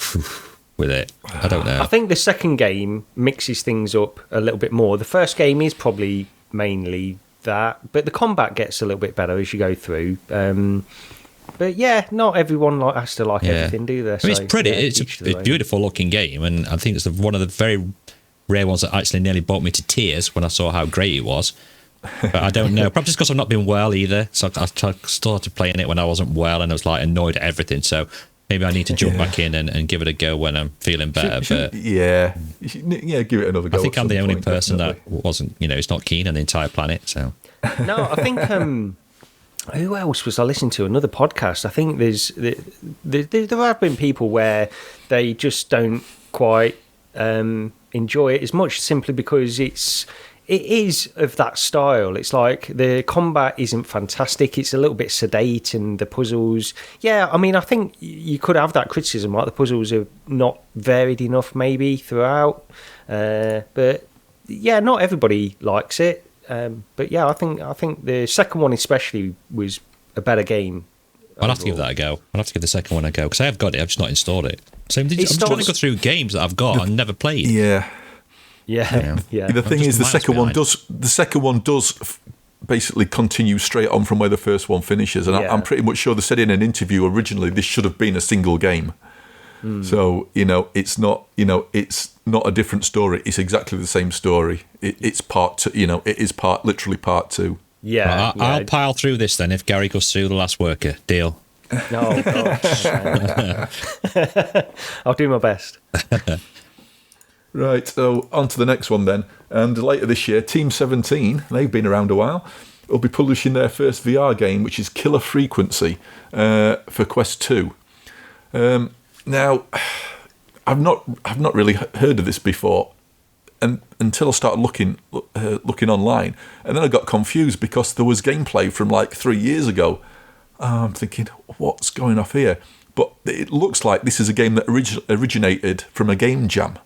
with it. I don't know. I think the second game mixes things up a little bit more. The first game is probably mainly that, but the combat gets a little bit better as you go through. But not everyone has to like everything, do they? I mean, it's pretty. It's a beautiful looking game, and I think it's one of the very rare ones that actually nearly brought me to tears when I saw how great it was. But I don't know. Probably just because I've not been well either. So I started playing it when I wasn't well, and I was like annoyed at everything. So Maybe I need to jump back in and give it a go when I'm feeling better. Yeah, give it another go. I think I'm the only person definitely. that wasn't, is not keen on the entire planet. So no, I think who else was I listening to? Another podcast. I think there have been people where they just don't quite enjoy it as much, simply because it is of that style. It's like the combat isn't fantastic. It's a little bit sedate, and the puzzles. Yeah, I mean, I think you could have that criticism, like the puzzles are not varied enough, maybe throughout. But yeah, not everybody likes it. But yeah, I think the second one especially was a better game. I'll have to give that a go. I'll have to give the second one a go because I have got it. I've just not installed it. So I'm just trying to go through games that I've got and never played. Yeah. The thing is, the second one does basically continue straight on from where the first one finishes, and I'm pretty much sure they said in an interview originally this should have been a single game. So it's not a different story. It's exactly the same story. It's part two. It is literally part two. Yeah, I'll pile through this then if Gary goes through The Last Worker. Deal. No, gosh. I'll do my best. Right, so on to the next one then. And later this year, Team 17, they've been around a while, will be publishing their first VR game, which is Killer Frequency, for Quest 2. Now, I've not really heard of this before, and until I started looking online, and then I got confused because there was gameplay from like 3 years ago. I'm thinking, what's going off here? But it looks like this is a game that originated from a game jam.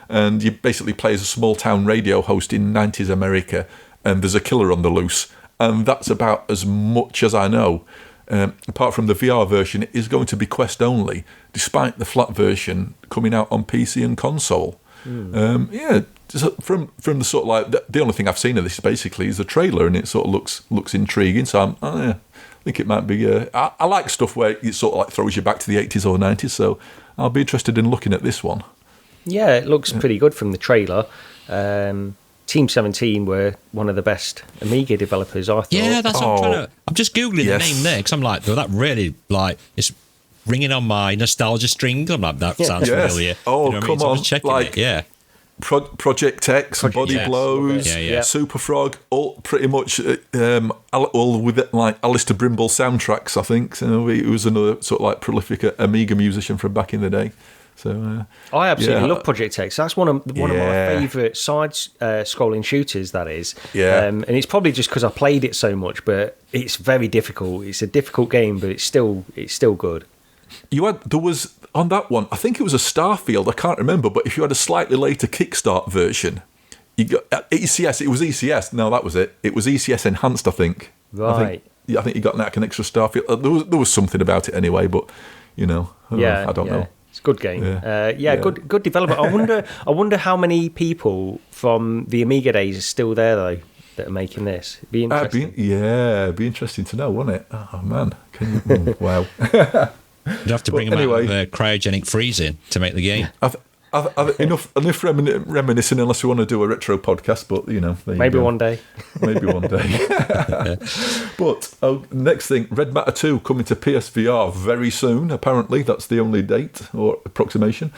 And you basically play as a small-town radio host in 90s America, and there's a killer on the loose. And that's about as much as I know. Apart from the VR version, it is going to be Quest only, despite the flat version coming out on PC and console. From the sort of like... The only thing I've seen of this basically is the trailer, and it sort of looks intriguing. So I think it might be... I like stuff where it sort of like throws you back to the 80s or 90s, so I'll be interested in looking at this one. Yeah, it looks pretty good from the trailer. Team 17 were one of the best Amiga developers, I thought. Yeah, that's what I'm trying to... I'm just Googling the name there, because I'm like, well, that really, it's ringing on my nostalgia strings. I'm like, that sounds familiar. Oh, come on. So I was checking it, yeah. Project X, Body Blows, Super Frog, all pretty much all with it, like Alistair Brimble soundtracks, I think. So he was another sort of like prolific Amiga musician from back in the day. So I absolutely love Project X. That's one of my favourite side-scrolling shooters. That is, and it's probably just because I played it so much. But it's very difficult. It's a difficult game, but it's still good. There was on that one. I think it was a Starfield. I can't remember, but if you had a slightly later Kickstart version, you got ECS. It was ECS. No, that was it. It was ECS enhanced. I think. Right. I think you got like an extra Starfield. There was something about it anyway, but I don't know. It's a good game. Good development. I wonder how many people from the Amiga days are still there though that are making this. It'd be interesting. It'd be interesting to know, wouldn't it? Oh man, can you? Wow. You'd have to bring them out of cryogenic freezing to make the game. Enough reminiscing, unless we want to do a retro podcast. But maybe one day. Maybe one day. But next thing, Red Matter 2 coming to PSVR very soon. Apparently, that's the only date or approximation.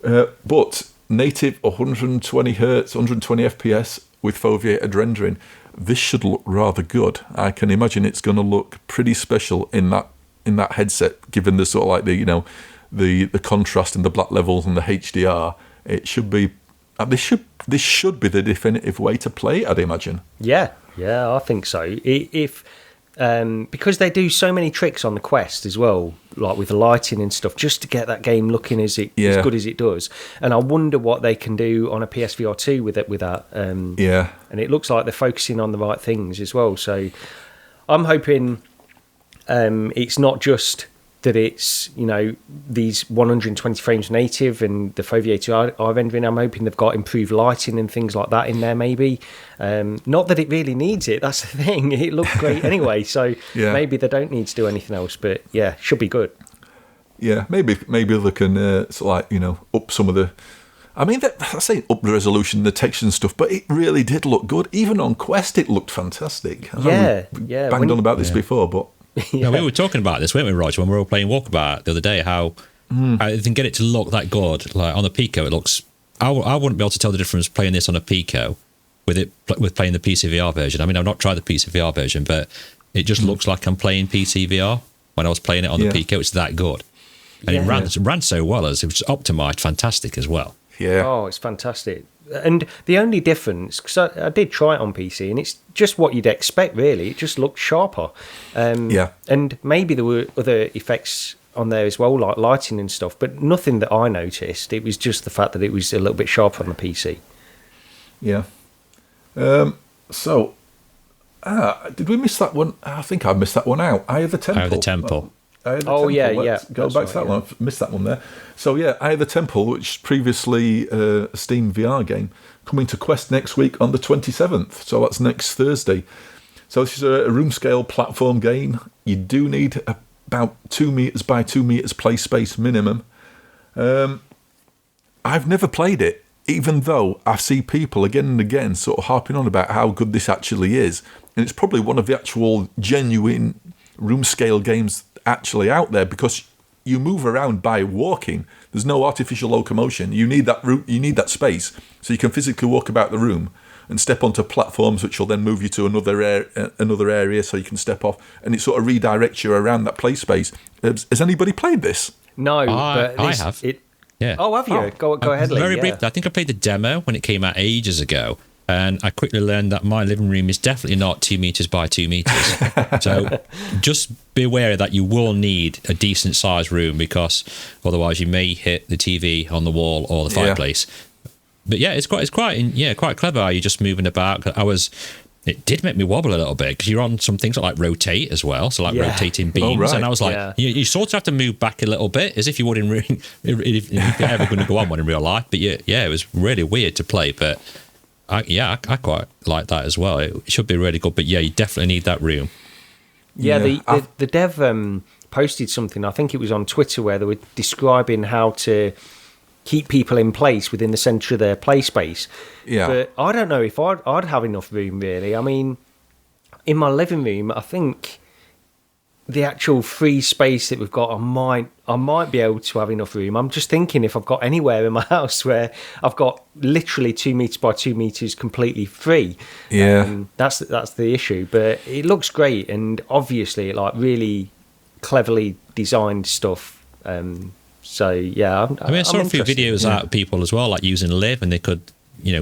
But native 120 hertz, 120 FPS with foveated rendering. This should look rather good. I can imagine it's going to look pretty special in that headset, given the sort of like the contrast and the black levels and the HDR. It should be this should be the definitive way to play it, I'd imagine. Yeah, I think so. If because they do so many tricks on the Quest as well, like with the lighting and stuff, just to get that game looking as good as it does. And I wonder what they can do on a PSVR2 with that. And it looks like they're focusing on the right things as well. So I'm hoping it's not just that it's these 120 frames native and the foveated eye rendering. I'm hoping they've got improved lighting and things like that in there maybe. Not that it really needs it, that's the thing. It looks great anyway, so maybe they don't need to do anything else, but should be good. Maybe they can up some of the... I mean, I say up the resolution, the texture and stuff, but it really did look good. Even on Quest, it looked fantastic. Banged on about this before, but... No, we were talking about this, weren't we, Roger, when we were all playing Walkabout the other day, how I can get it to look that good. Like on the Pico, it looks... I wouldn't be able to tell the difference playing this on a Pico with playing the PC VR version. I mean, I've not tried the PC VR version, but it just looks like I'm playing PC VR when I was playing it on the Pico. It's that good. And it ran so well, as it was optimized fantastic as well. Yeah. Oh, it's fantastic. And the only difference, because I did try it on PC, and it's just what you'd expect, really. It just looked sharper. And maybe there were other effects on there as well, like lighting and stuff, but nothing that I noticed. It was just the fact that it was a little bit sharper on the PC. Yeah. So, did we miss that one? I think I missed that one out. Eye of the Temple. Eye of the Temple. Let's go back to that one. I missed that one there. So Eye of the Temple, which previously a Steam VR game, coming to Quest next week on the 27th. So that's next Thursday. So this is a room scale platform game. You do need about 2 meters by 2 meters play space minimum. I've never played it, even though I see people again and again sort of harping on about how good this actually is. And it's probably one of the actual genuine room scale games actually out there, because you move around by walking. There's no artificial locomotion. You need that you need that space, so you can physically walk about the room and step onto platforms, which will then move you to another area, so you can step off, and it sort of redirects you around that play space. Has anybody played this? No, but I have. Yeah. Oh, have you? Go ahead, Lee. Very briefly, I think I played the demo when it came out ages ago, and I quickly learned that my living room is definitely not 2 meters by 2 meters. So just be aware that you will need a decent sized room, because otherwise you may hit the TV on the wall or the fireplace. But it's quite clever how you're just moving about. It did make me wobble a little bit, because you're on some things that like rotate as well, so like rotating beams, and I was like, you sort of have to move back a little bit, as if you would if you're ever going to go on one in real life. But it was really weird to play, but I quite like that as well. It should be really good, but you definitely need that room. The dev posted something, I think it was on Twitter, where they were describing how to keep people in place within the centre of their play space. Yeah. But I don't know if I'd have enough room, really. I mean, in my living room, I think the actual free space that we've got, I might be able to have enough room. I'm just thinking if I've got anywhere in my house where I've got literally 2 meters by 2 meters completely free. That's the issue. But it looks great, and obviously like really cleverly designed stuff. So I saw a few videos out of people as well, like using Live, and they could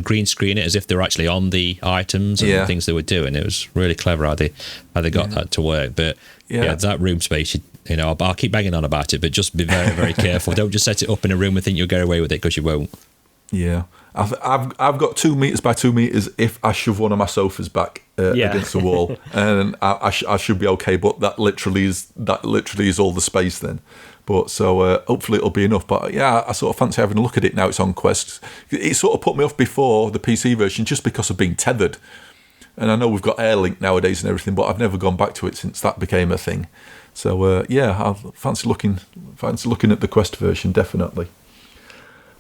green screen it as if they're actually on the items and things they were doing. It was really clever how they got that to work. But that room space, I'll keep banging on about it, but just be very, very careful. Don't just set it up in a room and think you'll get away with it, because you won't. Yeah, I've got 2 meters by 2 meters if I shove one of my sofas back against the wall, and I should be okay. But that literally is all the space then. But so hopefully it'll be enough. But I sort of fancy having a look at it now it's on Quest. It sort of put me off before the PC version, just because of being tethered. And I know we've got AirLink nowadays and everything, but I've never gone back to it since that became a thing. So I fancy looking at the Quest version, definitely.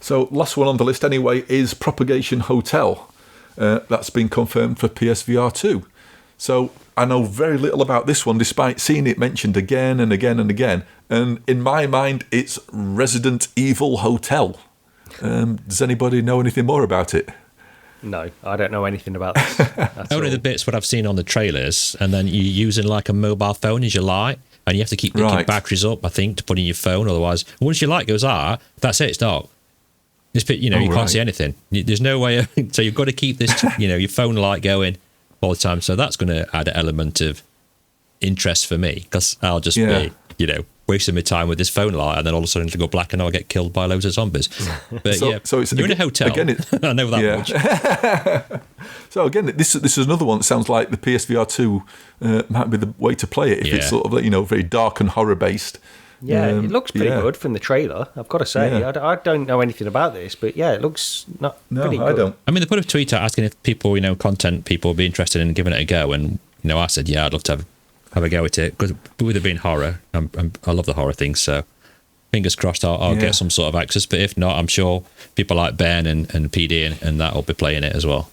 So last one on the list anyway is Propogation Hotel. That's been confirmed for PSVR2. So I know very little about this one, despite seeing it mentioned again and again and again. And in my mind, it's Resident Evil Hotel. Does anybody know anything more about it? No, I don't know anything about this. Only the bits what I've seen on the trailers, and then you're using like a mobile phone as your light, and you have to keep picking batteries up, I think, to put in your phone. Otherwise, once your light goes out, that's it, it's dark. You can't see anything. There's no way. So you've got to keep this, your phone light going all the time. So that's going to add an element of interest for me, because I'll just be, wasting my time with this phone light, and then all of a sudden it'll go black and I'll get killed by loads of zombies. But so it's, you're in a hotel. Again, I know that much. So again, this is another one that sounds like the PSVR2 might be the way to play it if it's sort of very dark and horror based. Yeah, it looks pretty good from the trailer, I've got to say. Yeah. I don't know anything about this, but it looks pretty good. I don't. I mean, they put a tweet out asking if people, content people would be interested in giving it a go, and I said, I'd love to have a go at it, because with it being horror, I love the horror things, so fingers crossed I'll get some sort of access. But if not, I'm sure people like Ben and PD and that will be playing it as well.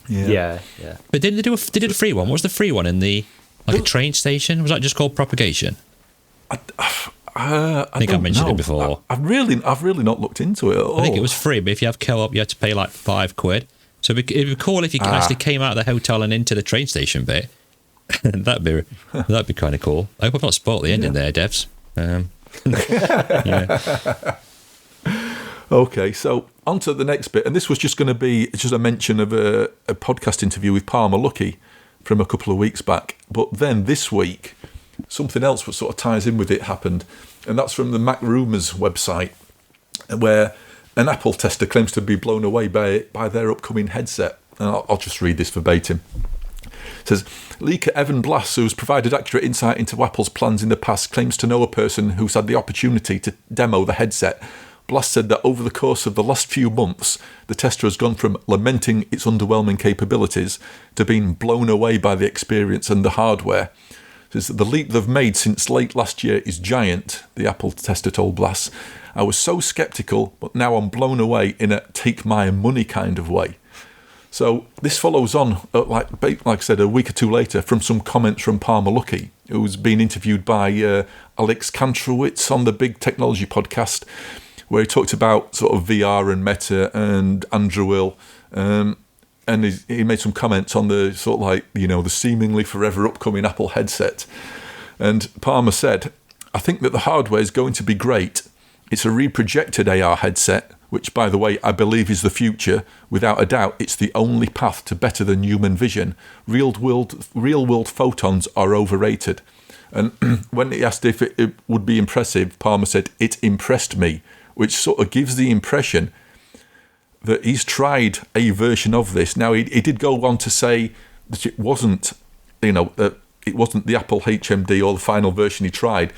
Yeah. But did they do a free one? What was the free one in the Like a train station? Was that just called Propogation? I think I mentioned it before. I've really not looked into it at all. I think it was free, but if you have co-op, you had to pay like £5. So it'd be cool if you actually came out of the hotel and into the train station bit. that'd be kind of cool. I hope I've not spoiled the ending there, devs. Yeah. Okay, so on to the next bit, and this was just going to be just a mention of a podcast interview with Palmer Luckey from a couple of weeks back. But then this week, something else that sort of ties in with it happened, and that's from the Mac Rumors website, where an Apple tester claims to be blown away by their upcoming headset. And I'll just read this verbatim. It says, leaker Evan Blass, who's provided accurate insight into Apple's plans in the past, claims to know a person who's had the opportunity to demo the headset. Blass said that over the course of the last few months, the tester has gone from lamenting its underwhelming capabilities to being blown away by the experience and the hardware. Says the leap they've made since late last year is giant, the Apple tester told Blass. I was so sceptical, but now I'm blown away in a take my money kind of way. So this follows on, like I said, a week or two later, from some comments from Palmer Luckey, who's been interviewed by Alex Kantrowitz on the Big Technology podcast, where he talked about sort of VR and Meta and Andrew Will, and he made some comments on the sort of like, the seemingly forever upcoming Apple headset. And Palmer said, I think that the hardware is going to be great. It's a reprojected AR headset, which, by the way, I believe is the future. Without a doubt, it's the only path to better than human vision. Real-world photons are overrated. And when he asked if it would be impressive, Palmer said, it impressed me, which sort of gives the impression that he's tried a version of this. Now, he did go on to say that it wasn't, that it wasn't the Apple HMD or the final version he tried.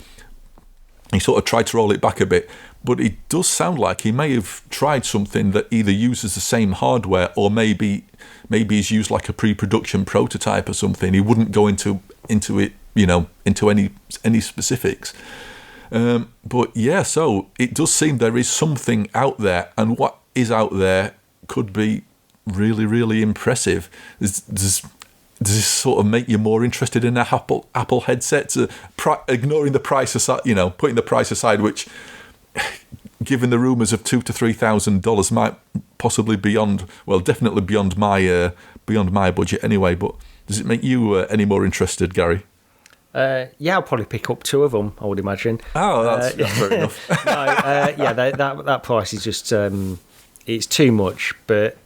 He sort of tried to roll it back a bit, but it does sound like he may have tried something that either uses the same hardware or maybe he's used like a pre-production prototype or something. He wouldn't go into it, into any specifics. But yeah, so it does seem there is something out there, and what is out there could be really, really impressive. Does this sort of make you more interested in an Apple headset? Ignoring the price aside, putting the price aside, which, given the rumours of $2,000 to $3,000, might possibly definitely beyond my budget anyway. But does it make you any more interested, Gary? Yeah, I'll probably pick up 2 of them, I would imagine. Oh, that's fair enough. That price is just it's too much, but.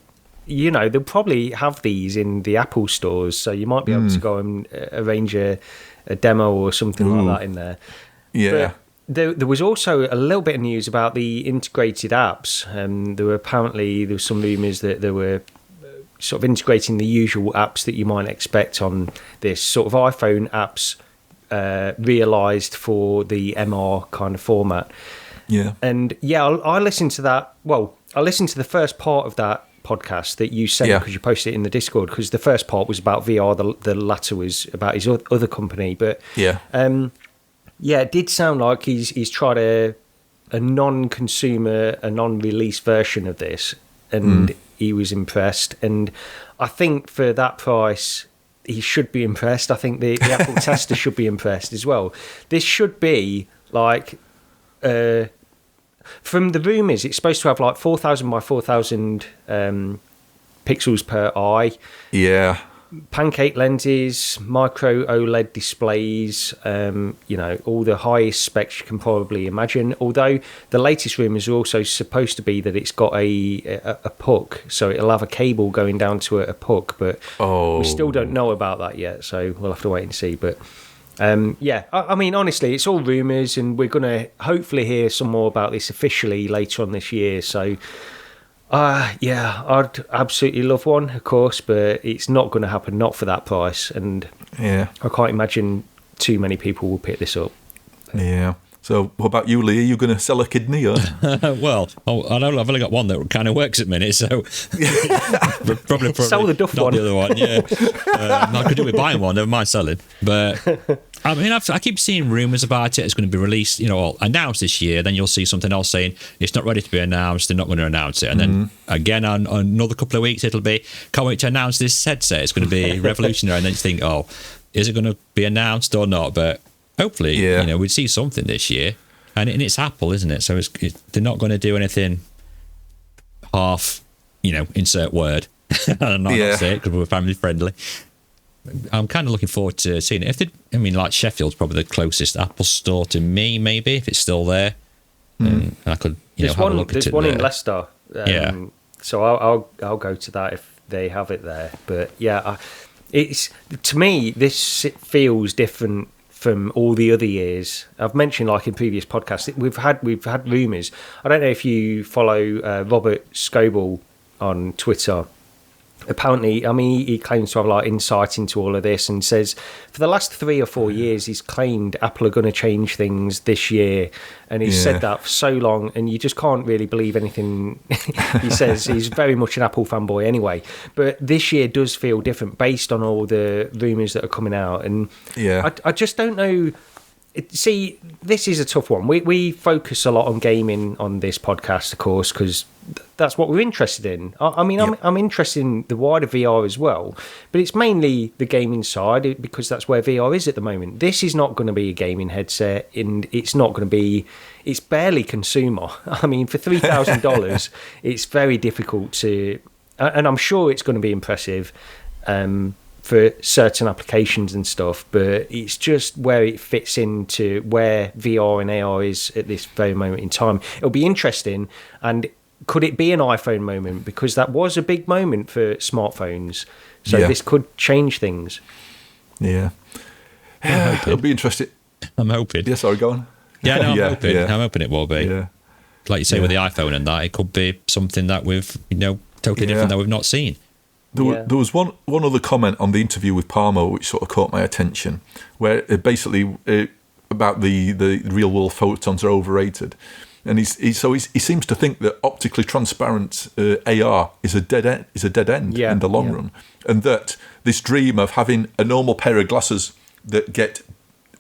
They'll probably have these in the Apple stores, so you might be able to go and arrange a demo or something like that in there. Yeah. But there was also a little bit of news about the integrated apps. There was some rumours that they were sort of integrating the usual apps that you might expect on this sort of iPhone apps realised for the MR kind of format. Yeah. And I listened to that. Well, I listened to the first part of that podcast that you sent because you posted it in the Discord, because the first part was about VR, the latter was about his other company. But it did sound like he's tried a non-consumer, a non-release version of this, and he was impressed. And I think for that price, he should be impressed. I think the Apple tester should be impressed as well. This should be like from the rumours, it's supposed to have like 4,000 by 4,000 pixels per eye. Yeah. Pancake lenses, micro OLED displays, all the highest specs you can probably imagine. Although the latest rumours are also supposed to be that it's got a puck, so it'll have a cable going down to a puck, but we still don't know about that yet, so we'll have to wait and see. But I mean, honestly, it's all rumours, and we're going to hopefully hear some more about this officially later on this year. So, I'd absolutely love one, of course, but it's not going to happen, not for that price. And I can't imagine too many people will pick this up. Yeah. So, what about you, Lee? Are you going to sell a kidney? Or? Well, I know I've only got one that kind of works at the minute, so probably sell the Duff not one. The other one, yeah. I could do with buying one, never mind selling. But I mean, I keep seeing rumours about it. It's going to be released, announced this year. Then you'll see something else saying it's not ready to be announced. They're not going to announce it. And then again, on another couple of weeks, it'll be can't wait to announce this headset. It's going to be revolutionary. And then you think, is it going to be announced or not? But hopefully, we'd see something this year. And it's Apple, isn't it? So they're not going to do anything half, insert word. I'm not going to say it because we're family friendly. I'm kind of looking forward to seeing it. Like Sheffield's probably the closest Apple store to me, maybe, if it's still there. And I could, have a look at it. There's one there. in Leicester. So I'll go to that if they have it there. But yeah, it's to me this feels different from all the other years. I've mentioned, like in previous podcasts, we've had rumours. I don't know if you follow Robert Scoble on Twitter. Apparently, he claims to have like insight into all of this, and says for the last 3 or 4 years he's claimed Apple are going to change things this year, and he's said that for so long, and you just can't really believe anything he says. He's very much an Apple fanboy anyway, but this year does feel different based on all the rumours that are coming out, and I just don't know. See, this is a tough one. We focus a lot on gaming on this podcast, of course, because that's what we're interested in. I'm interested in the wider VR as well, but it's mainly the gaming side because that's where VR is at the moment. This is not going to be a gaming headset, and it's not going to be. It's barely consumer. For $3,000, it's very difficult to, and I'm sure it's going to be impressive. For certain applications and stuff, but it's just where it fits into where VR and AR is at this very moment in time. It'll be interesting, and could it be an iPhone moment? Because that was a big moment for smartphones, so this could change things. Yeah, it'll be interesting. I'm hoping. Yeah, sorry, go on. Yeah, no, I'm hoping. I'm hoping it will be. Yeah. Like you say with the iPhone and that, it could be something that we've, totally different that we've not seen. There was one other comment on the interview with Palmer which sort of caught my attention, where basically about the real world photons are overrated, and he seems to think that optically transparent AR is a dead end in the long run, and that this dream of having a normal pair of glasses that get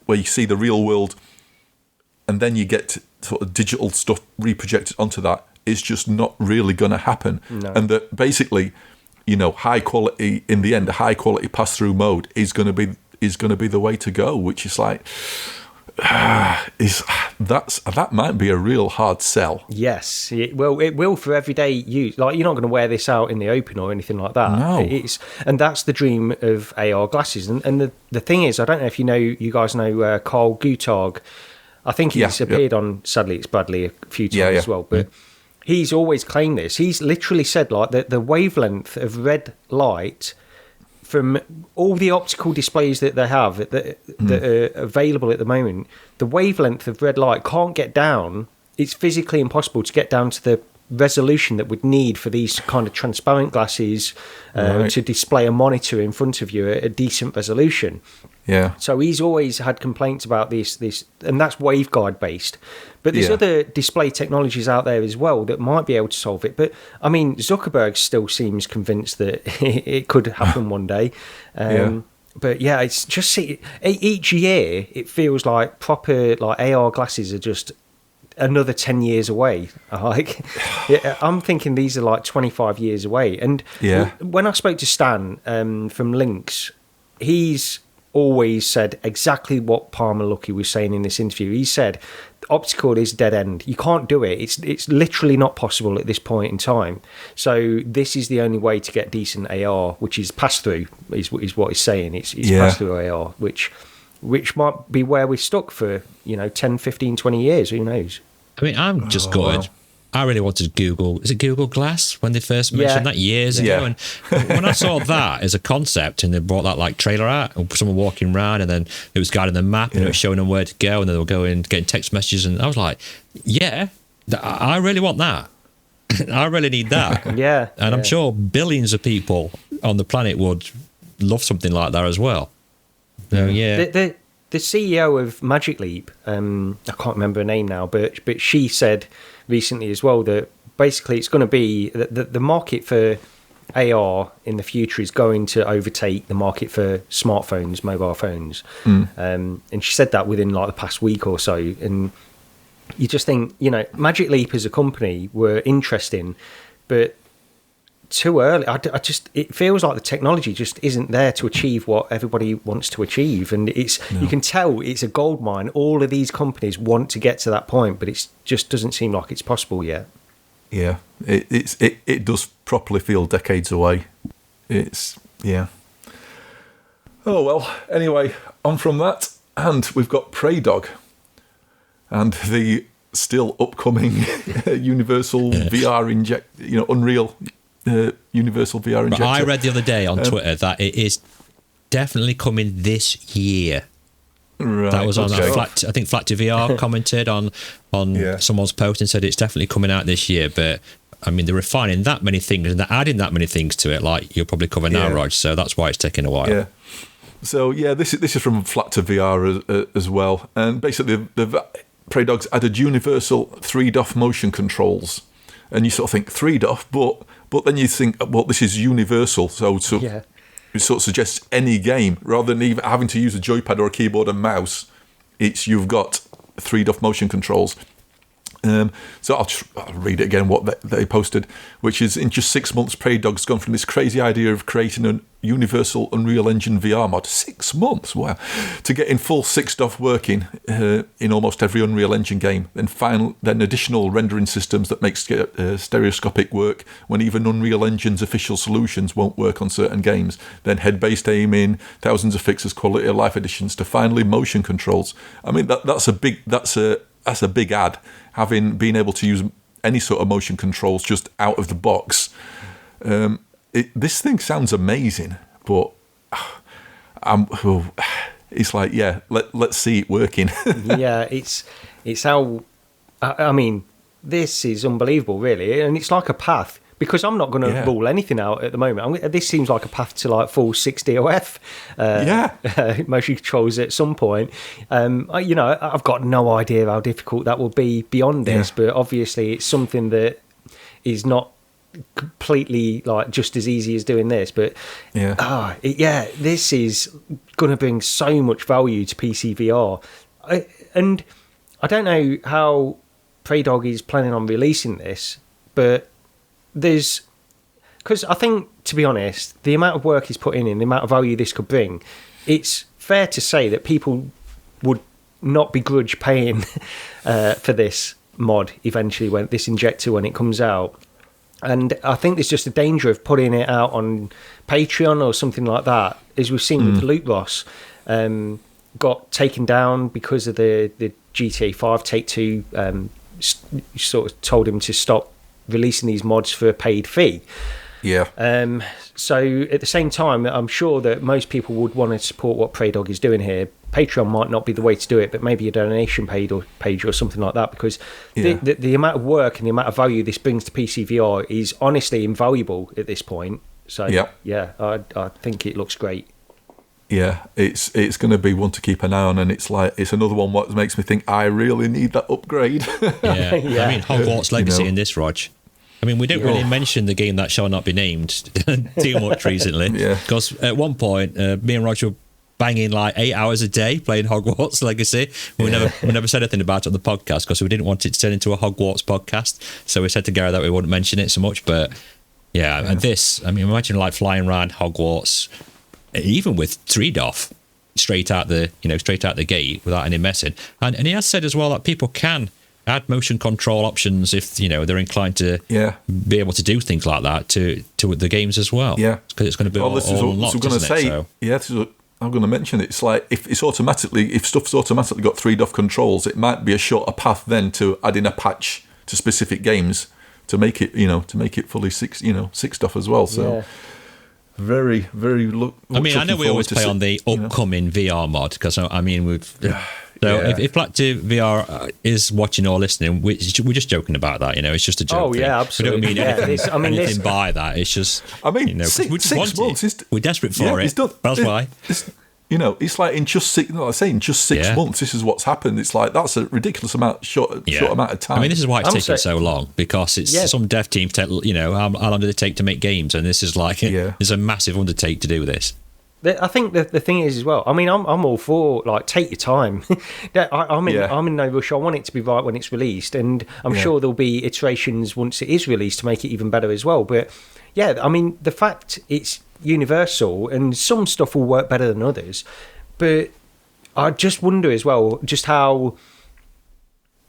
where you see the real world, and then you get sort of digital stuff reprojected onto that is just not really going to happen, and that basically, high quality in the end, a high quality pass through mode is going to be the way to go. Which is like, that might be a real hard sell. Yes, it will for everyday use. Like, you're not going to wear this out in the open or anything like that. No, and that's the dream of AR glasses. And the thing is, I don't know if you guys know Carl Guttag. I think he's appeared on Sadly It's Bradley a few times as well, but. He's always claimed this. He's literally said like that the wavelength of red light from all the optical displays that they have that are available at the moment, the wavelength of red light can't get down. It's physically impossible to get down to the resolution that would need for these kind of transparent glasses to display a monitor in front of you at a decent resolution. Yeah. So he's always had complaints about this, and that's waveguide based. But there's other display technologies out there as well that might be able to solve it. But Zuckerberg still seems convinced that it could happen one day. But it's just each year it feels like proper like AR glasses are just another 10 years away. I'm thinking these are like 25 years away. And when I spoke to Stan from Lynx, he's always said exactly what Palmer Luckey was saying in this interview. He said optical is dead end. You can't do it. It's literally not possible at this point in time. So this is the only way to get decent AR, which is pass through, is what he's saying. It's pass through AR, which might be where we're stuck for 10, 15, 20 years. Who knows? I'm just gutted. I really wanted Google. Is it Google Glass when they first mentioned that years ago? And when I saw that as a concept, and they brought that like trailer out, someone walking around, and then it was guiding the map, and it was showing them where to go, and then they were going getting text messages, and I was like, I really want that. I really need that. And I'm sure billions of people on the planet would love something like that as well. So the CEO of Magic Leap, I can't remember her name now, but she said recently as well that basically it's going to be the market for AR in the future is going to overtake the market for smartphones, mobile phones. And she said that within like the past week or so. And you just think, Magic Leap as a company were interesting, but too early. It feels like the technology just isn't there to achieve what everybody wants to achieve, and you can tell it's a gold mine. All of these companies want to get to that point, but it just doesn't seem like it's possible yet. Yeah, it does properly feel decades away. Oh well. Anyway, on from that, and we've got Preydog, and the still upcoming Universal VR Unreal Universal VR injector. I read the other day on Twitter that it is definitely coming this year. Right, that was on I think Flat to VR commented on someone's post and said it's definitely coming out this year. But I mean, they're refining that many things and they're adding that many things to it, like you'll probably cover now, Rog. So that's why it's taking a while. Yeah. So this is from Flat to VR as well, and basically the Preydog's added universal 3DoF motion controls, and you sort of think 3DoF, but then you think, well, this is universal, so it sort of suggests any game rather than even having to use a joypad or a keyboard and mouse. You've got 3DoF motion controls. So I'll read it again, what they posted, which is, in just 6 months, Preydog's gone from this crazy idea of creating a universal Unreal Engine VR mod, 6 months, wow, to getting full 6DoF working in almost every Unreal Engine game, then additional rendering systems that make stereoscopic work when even Unreal Engine's official solutions won't work on certain games, then head-based aiming, thousands of fixes, quality of life additions, to finally motion controls. I mean, that's a big add, having been able to use any sort of motion controls just out of the box. This thing sounds amazing, but it's like, let's see it working. Yeah, it's how, I mean, this is unbelievable, really, and it's like a path. Because I'm not going to rule anything out at the moment. This seems like a path to like full 6DoF motion controls at some point. I've got no idea how difficult that will be beyond this, but obviously it's something that is not completely like just as easy as doing this. But this is going to bring so much value to PC VR, and I don't know how Preydog is planning on releasing this, but because I think, to be honest, the amount of work he's put in, the amount of value this could bring, it's fair to say that people would not begrudge paying for this mod eventually, when this injector, when it comes out. And I think there's just a danger of putting it out on Patreon or something like that, as we've seen with Loot Boss, got taken down because of the GTA 5 Take-Two sort of told him to stop releasing these mods for a paid fee. So at the same time, I'm sure that most people would want to support what Preydog is doing here. Patreon might not be the way to do it, but maybe a donation page or something like that, because the amount of work and the amount of value this brings to PC VR is honestly invaluable at this point. So I think it looks great. Yeah, it's going to be one to keep an eye on, and it's another one what makes me think I really need that upgrade. I mean, Hogwarts Legacy in this, Rog. I mean, we didn't really mention the game that shall not be named too much recently, because at one point, me and Roger were banging like 8 hours a day playing Hogwarts Legacy. We never said anything about it on the podcast because we didn't want it to turn into a Hogwarts podcast. So we said to Gary that we wouldn't mention it so much. But and this, I mean, imagine like flying around Hogwarts, even with 3DoF, straight out the gate without any messing. And he has said as well that people can add motion control options if they're inclined to be able to do things like that to the games as well. Yeah, because it's going to be all unlocked. I'm going to mention it's like if stuff's automatically got 3DoF controls, it might be a shorter path then to adding a patch to specific games to make it fully 6DoF as well. So. Very, very I mean, I know we always play on the upcoming VR mod because I mean if Flat to VR is watching or listening, we're just joking about that. It's just a joke. Oh yeah, absolutely. We don't mean anything by that. It's just we just want it. We're desperate for it. That's why. It's like in just 6 months, this is what's happened. It's like that's a ridiculous short amount of time. I mean, this is why it's taking so long, because it's some dev team how long did it take to make games, and this is like it's a massive undertake to do this. I think the thing is as well. I mean, I'm all for like take your time. I'm in no rush. I want it to be right when it's released, and I'm sure there'll be iterations once it is released to make it even better as well. But yeah, I mean, the fact it's universal and some stuff will work better than others, but I just wonder as well just how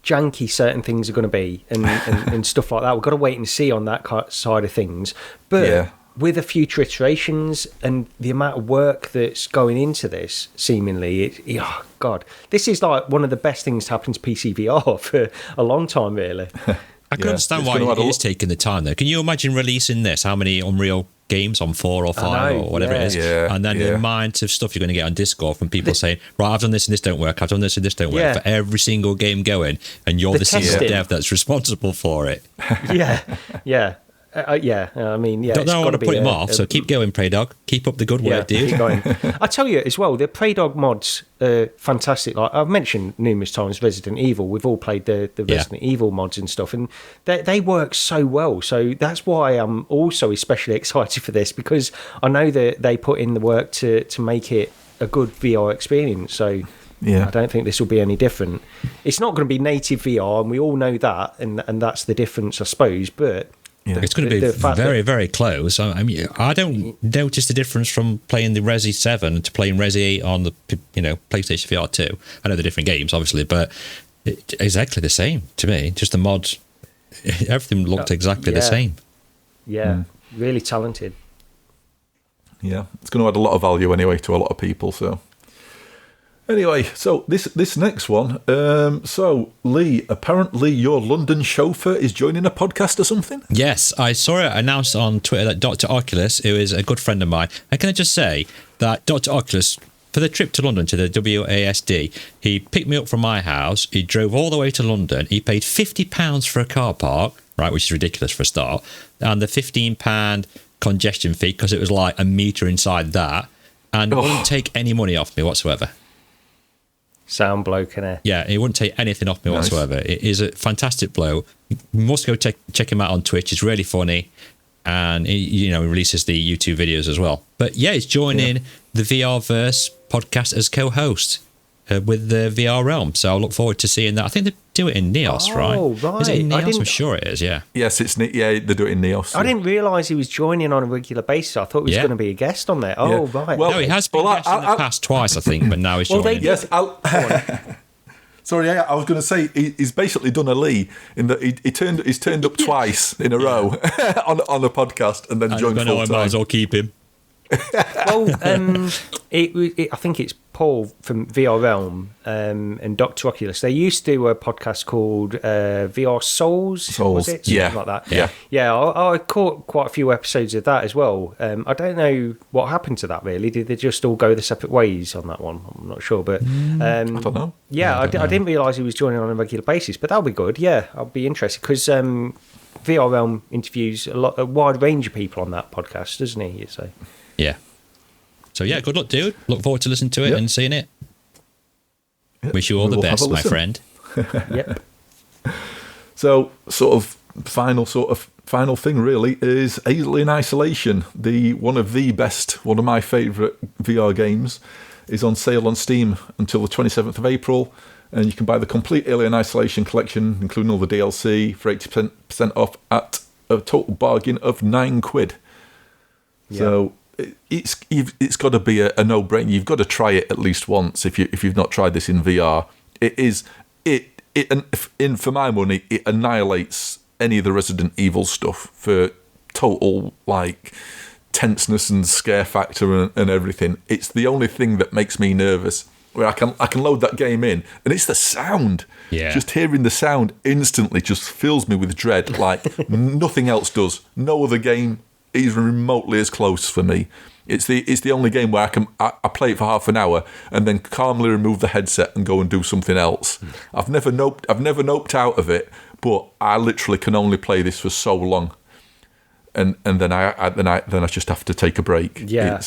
janky certain things are going to be and stuff like that. We've got to wait and see on that side of things. But with the future iterations and the amount of work that's going into this, seemingly, oh God, this is like one of the best things to happen to PC VR for a long time, really. I can understand why it is taking the time, though. Can you imagine releasing this? How many Unreal games on 4 or 5 or whatever it is? And then the amount of stuff you're going to get on Discord from people saying, right, I've done this and this don't work, I've done this and this don't work, for every single game going, and you're the senior dev that's responsible for it. I mean, don't want to put him off, so keep going, Preydog. Keep up the good work, dude. Keep going. I tell you as well, the Preydog mods are fantastic. Like I've mentioned numerous times, Resident Evil. We've all played the Resident Evil mods and stuff, and they work so well. So that's why I'm also especially excited for this, because I know that they put in the work to make it a good VR experience. So I don't think this will be any different. It's not going to be native VR, and we all know that, and that's the difference, I suppose. But it's going to be very, very close. I mean, I don't notice the difference from playing the Resi 7 to playing Resi 8 on the PlayStation VR2. I know they're different games, obviously, but it's exactly the same to me. Just the mods, everything looked exactly the same. Yeah, really talented. Yeah, it's going to add a lot of value anyway to a lot of people, so... Anyway, so this next one. So, Lee, apparently your London chauffeur is joining a podcast or something? Yes, I saw it announced on Twitter that Dr. Oculus, who is a good friend of mine, and can I just say that Dr. Oculus, for the trip to London to the WASD, he picked me up from my house, he drove all the way to London, he paid £50 for a car park, right, which is ridiculous for a start, and the £15 congestion fee, because it was like a metre inside that, and wouldn't take any money off me whatsoever. Sound bloke, innit? Yeah, he wouldn't take anything off me whatsoever. It is a fantastic bloke. You must go check him out on Twitch. It's really funny, and he releases the YouTube videos as well. But yeah, he's joining the VRverse podcast as co-host with the VR Realm. So I look forward to seeing that. I think they do it in Neos, right? Oh, right. Is it in Neos? I'm sure it is, yeah. Yes, they do it in Neos. I didn't realise he was joining on a regular basis. I thought he was going to be a guest on there. Oh, right. Well, no, he has been guest in the past twice, I think, but now he's joining. Sorry, I was going to say he's basically done a Lee in that he's turned up twice in a row on a podcast and then joined full time. I might as well keep him. Well, I think it's Paul from VR Realm and Dr. Oculus. They used to do a podcast called VR Souls, was it? Something like that. Yeah. I caught quite a few episodes of that as well. I don't know what happened to that, really. Did they just all go their separate ways on that one? I'm not sure, but I don't know. Yeah, I didn't realise he was joining on a regular basis, but that'll be good. Yeah, I'll be interested because VR Realm interviews a wide range of people on that podcast, doesn't he? You say. Yeah. So, yeah, good luck, dude. Look forward to listening to it and seeing it. Yep. Wish you all the best, my friend. Yep. So, final thing, really, is Alien Isolation. One of my favourite VR games, is on sale on Steam until the 27th of April. And you can buy the complete Alien Isolation collection, including all the DLC, for 80% off at a total bargain of £9. Yeah. So... It's got to be a no-brainer. You've got to try it at least once if you've not tried this in VR. For my money, it annihilates any of the Resident Evil stuff for total tenseness and scare factor and everything. It's the only thing that makes me nervous. Where I can load that game in, and it's the sound. Yeah. Just hearing the sound instantly just fills me with dread, like nothing else does. No other game even remotely as close for me. It's the only game where I play it for half an hour and then calmly remove the headset and go and do something else. I've never noped out of it, but I literally can only play this for so long, and then I just have to take a break. Yeah.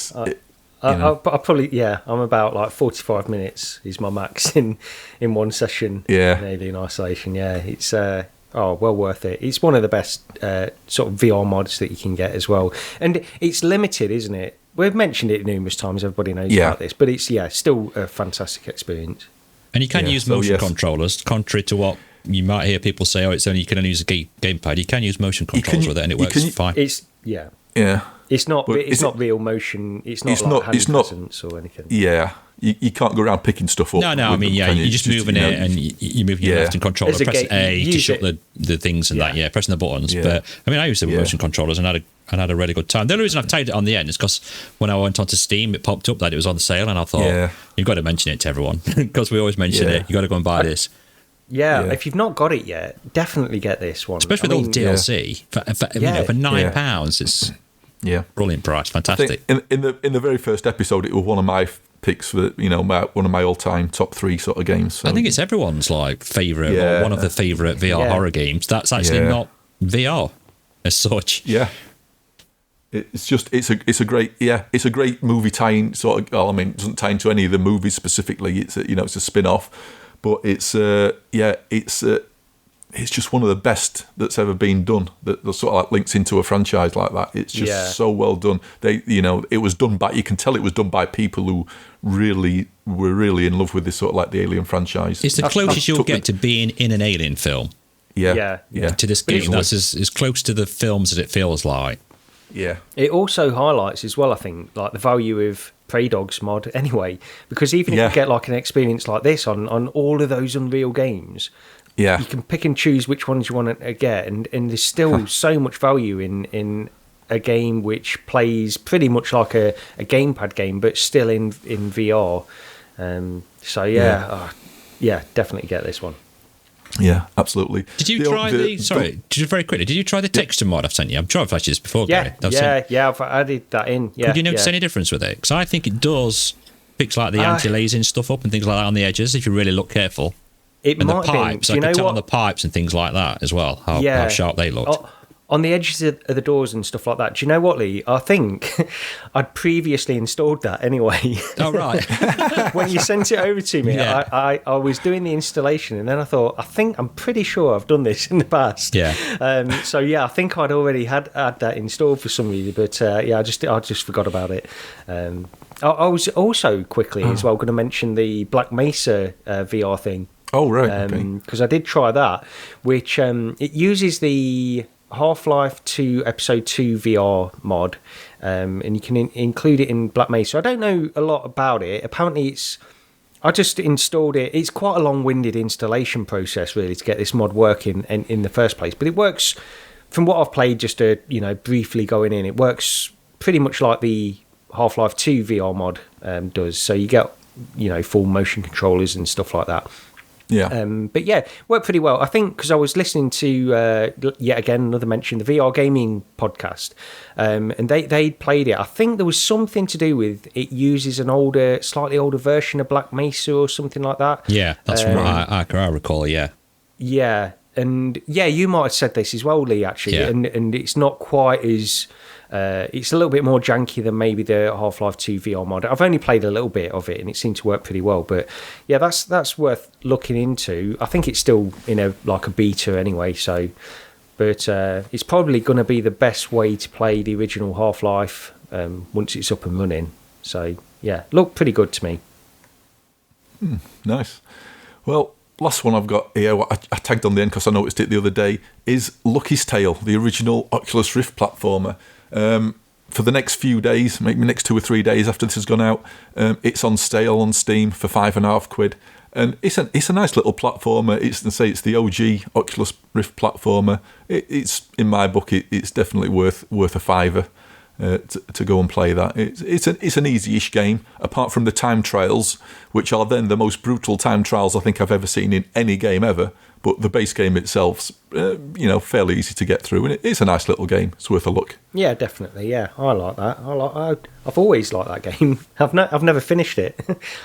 I probably I'm about 45 minutes is my max in one session. Yeah. In Alien Isolation. Yeah, it's well worth it. It's one of the best sort of VR mods that you can get as well, and it's limited, isn't it? we've mentioned it numerous times. Everybody knows about this, but it's still a fantastic experience. And you can use motion controllers, contrary to what you might hear people say. Oh, you can only use a gamepad. You can use motion controls with it, and it works fine. It's It's not real motion. It's not hand presence or anything. Yeah. You can't go around picking stuff up. No. I mean, you're just moving it, and you're moving your left and controller. Pressing A to shut the things and that. Yeah, pressing the buttons. Yeah. But I mean, I used the motion controllers and had a really good time. The only reason I've tied it on the end is because when I went onto Steam, it popped up that it was on sale, and I thought you've got to mention it to everyone because we always mention it. You got to go and buy this. Yeah, if you've not got it yet, definitely get this one. Especially with all the DLC for £9. It's brilliant price, fantastic. In the very first episode, it was one of my picks for one of my all-time top 3 sort of games. So. I think it's everyone's favourite or one of the favourite VR horror games. That's actually not VR as such. Yeah, it's a great movie tie-in sort of. Well, I mean, it doesn't tie into any of the movies specifically. It's a spin-off, but it's just one of the best that's ever been done. That sort of links into a franchise like that. It's just so well done. It was done by. You can tell it was done by people who were really in love with this sort of the Alien franchise. It's the closest you'll get to being in an Alien film. Yeah. To this game, that's as close to the films as it feels like. Yeah. It also highlights as well, I think, the value of Preydog's mod anyway, because even if you get an experience like this on all of those Unreal games. Yeah, you can pick and choose which ones you want to get, and there's still so much value in a game which plays pretty much like a gamepad game, but still in VR. Definitely get this one. Yeah, absolutely. Did you try very quickly? Did you try the texture mod I've sent you? I'm sure I've actually this before. I've added that in. Yeah, could you notice any difference with it? Because I think it does picks the anti-aliasing stuff up and things like that on the edges if you really look careful. It and might the pipes, I could tell on the pipes and things like that as well, how sharp they looked. On the edges of the doors and stuff like that. Do you know what, Lee? I think I'd previously installed that anyway. Oh, right. When you sent it over to me, I was doing the installation, and then I thought, I'm pretty sure I've done this in the past. Yeah. I think I'd already had that installed for some reason, but I just forgot about it. I was also quickly as well going to mention the Black Mesa VR thing. Oh, right. Because I did try that, which it uses the Half-Life 2 Episode 2 VR mod, and you can include it in Black Mesa. I don't know a lot about it. Apparently, I just installed it. It's quite a long-winded installation process, really, to get this mod working in the first place. But it works, from what I've played, just briefly going in, it works pretty much like the Half-Life 2 VR mod does. So you get, full motion controllers and stuff like that. Yeah. But worked pretty well. I think because I was listening to, yet again, another mention, the VR Gaming podcast, and they played it. I think there was something to do with it uses an slightly older version of Black Mesa or something like that. Yeah, that's from what I recall, yeah. Yeah, and you might have said this as well, Lee, actually, and it's not quite as... it's a little bit more janky than maybe the Half-Life 2 VR mod. I've only played a little bit of it, and it seemed to work pretty well. But that's worth looking into. I think it's still in a beta anyway. So, but it's probably going to be the best way to play the original Half-Life once it's up and running. So looked pretty good to me. Nice. Well, last one I've got here, I tagged on the end because I noticed it the other day, is Lucky's Tale, the original Oculus Rift platformer. For the next few days, maybe next 2 or 3 days after this has gone out, it's on sale on Steam for £5.50, and it's a nice little platformer. It's the OG Oculus Rift platformer. It's in my book, it's definitely worth a £5 to go and play that. It's an easy-ish game, apart from the time trials, which are then the most brutal time trials I think I've ever seen in any game ever. But the base game itself's, fairly easy to get through, and it's a nice little game. It's worth a look. Yeah, definitely. Yeah, I like that. I've always liked that game. I've never finished it.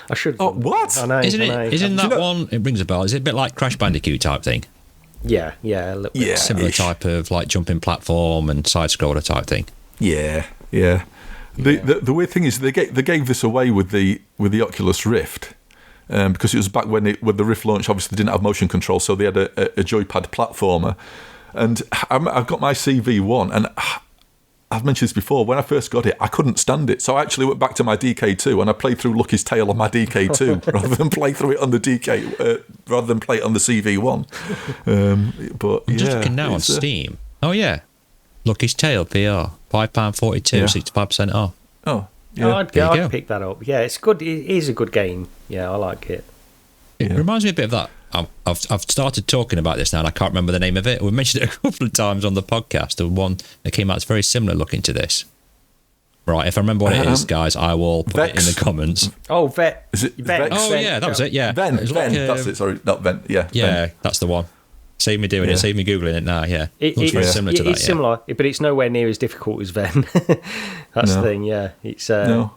I should. Oh, what? I know. Isn't that one? It rings a bell. Is it a bit like Crash Bandicoot type thing? Yeah, a little bit. Similar type of jumping platform and side scroller type thing. Yeah. The weird thing is they gave this away with the Oculus Rift. Because it was back when the Rift launched, obviously they didn't have motion control, so they had a joypad platformer. And I've got my CV1, and I've mentioned this before. When I first got it, I couldn't stand it, so I actually went back to my DK2 and I played through Lucky's Tale on my DK2 rather than play through it on the rather than play it on the CV1. But I'm just looking now on Steam. Oh yeah, Lucky's Tale VR, £5.42, 65% off. Oh yeah, I'd pick that up. Yeah, it's good. It is a good game. Yeah, I like it. It reminds me a bit of that. I've started talking about this now, and I can't remember the name of it. We mentioned it a couple of times on the podcast. The one that came out is very similar looking to this. Right, if I remember what it is, guys, I will put it in the comments. Oh, Vet. Is it Vex? Oh, yeah, that was it, yeah. Ven, that's it, sorry, not Ven, yeah. Yeah, Ven. that's the one. Save me doing it, save me Googling it now, yeah. It looks very similar to that, It's similar, but it's nowhere near as difficult as Ven. That's the thing, yeah. It's No.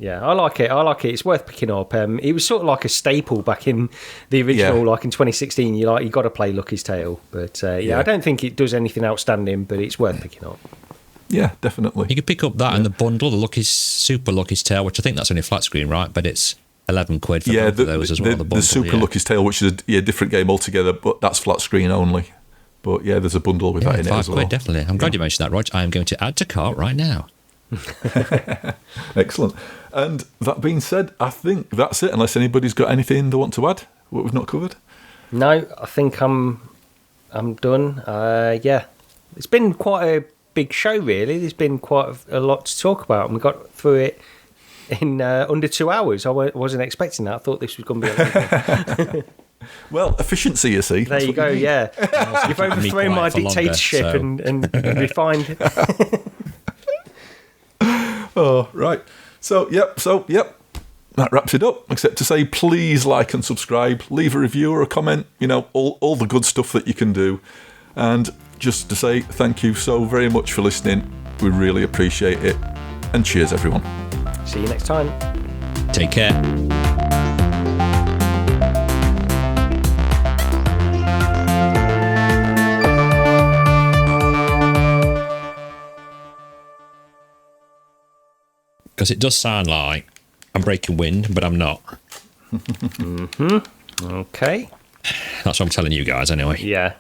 Yeah, I like it. It's worth picking up. It was sort of like a staple back in the original, like in 2016. You got to play Lucky's Tale, but I don't think it does anything outstanding, but it's worth picking up. Yeah, definitely. You could pick up that and the bundle, the Super Lucky's Tale, which I think that's only flat screen, right? But it's £11 for both of those as well. The Super Lucky's Tale, which is a different game altogether, but that's flat screen only. But yeah, there's a bundle with that in it as well. £5, definitely. I'm glad you mentioned that, Rog. I am going to add to cart right now. Excellent. And that being said, I think that's it, unless anybody's got anything they want to add, what we've not covered. No, I think I'm done. It's been quite a big show, really. There's been quite a lot to talk about, and we got through it in under 2 hours. I wasn't expecting that. I thought this was going to be a long. Well, efficiency, you see. There you go, yeah. You've overthrown my dictatorship and refined. Oh, right. So, yep. That wraps it up, except to say please like and subscribe, leave a review or a comment, all the good stuff that you can do. And just to say thank you so very much for listening. We really appreciate it. And cheers, everyone. See you next time. Take care. Because it does sound like I'm breaking wind, but I'm not. Okay. That's what I'm telling you guys anyway. Yeah.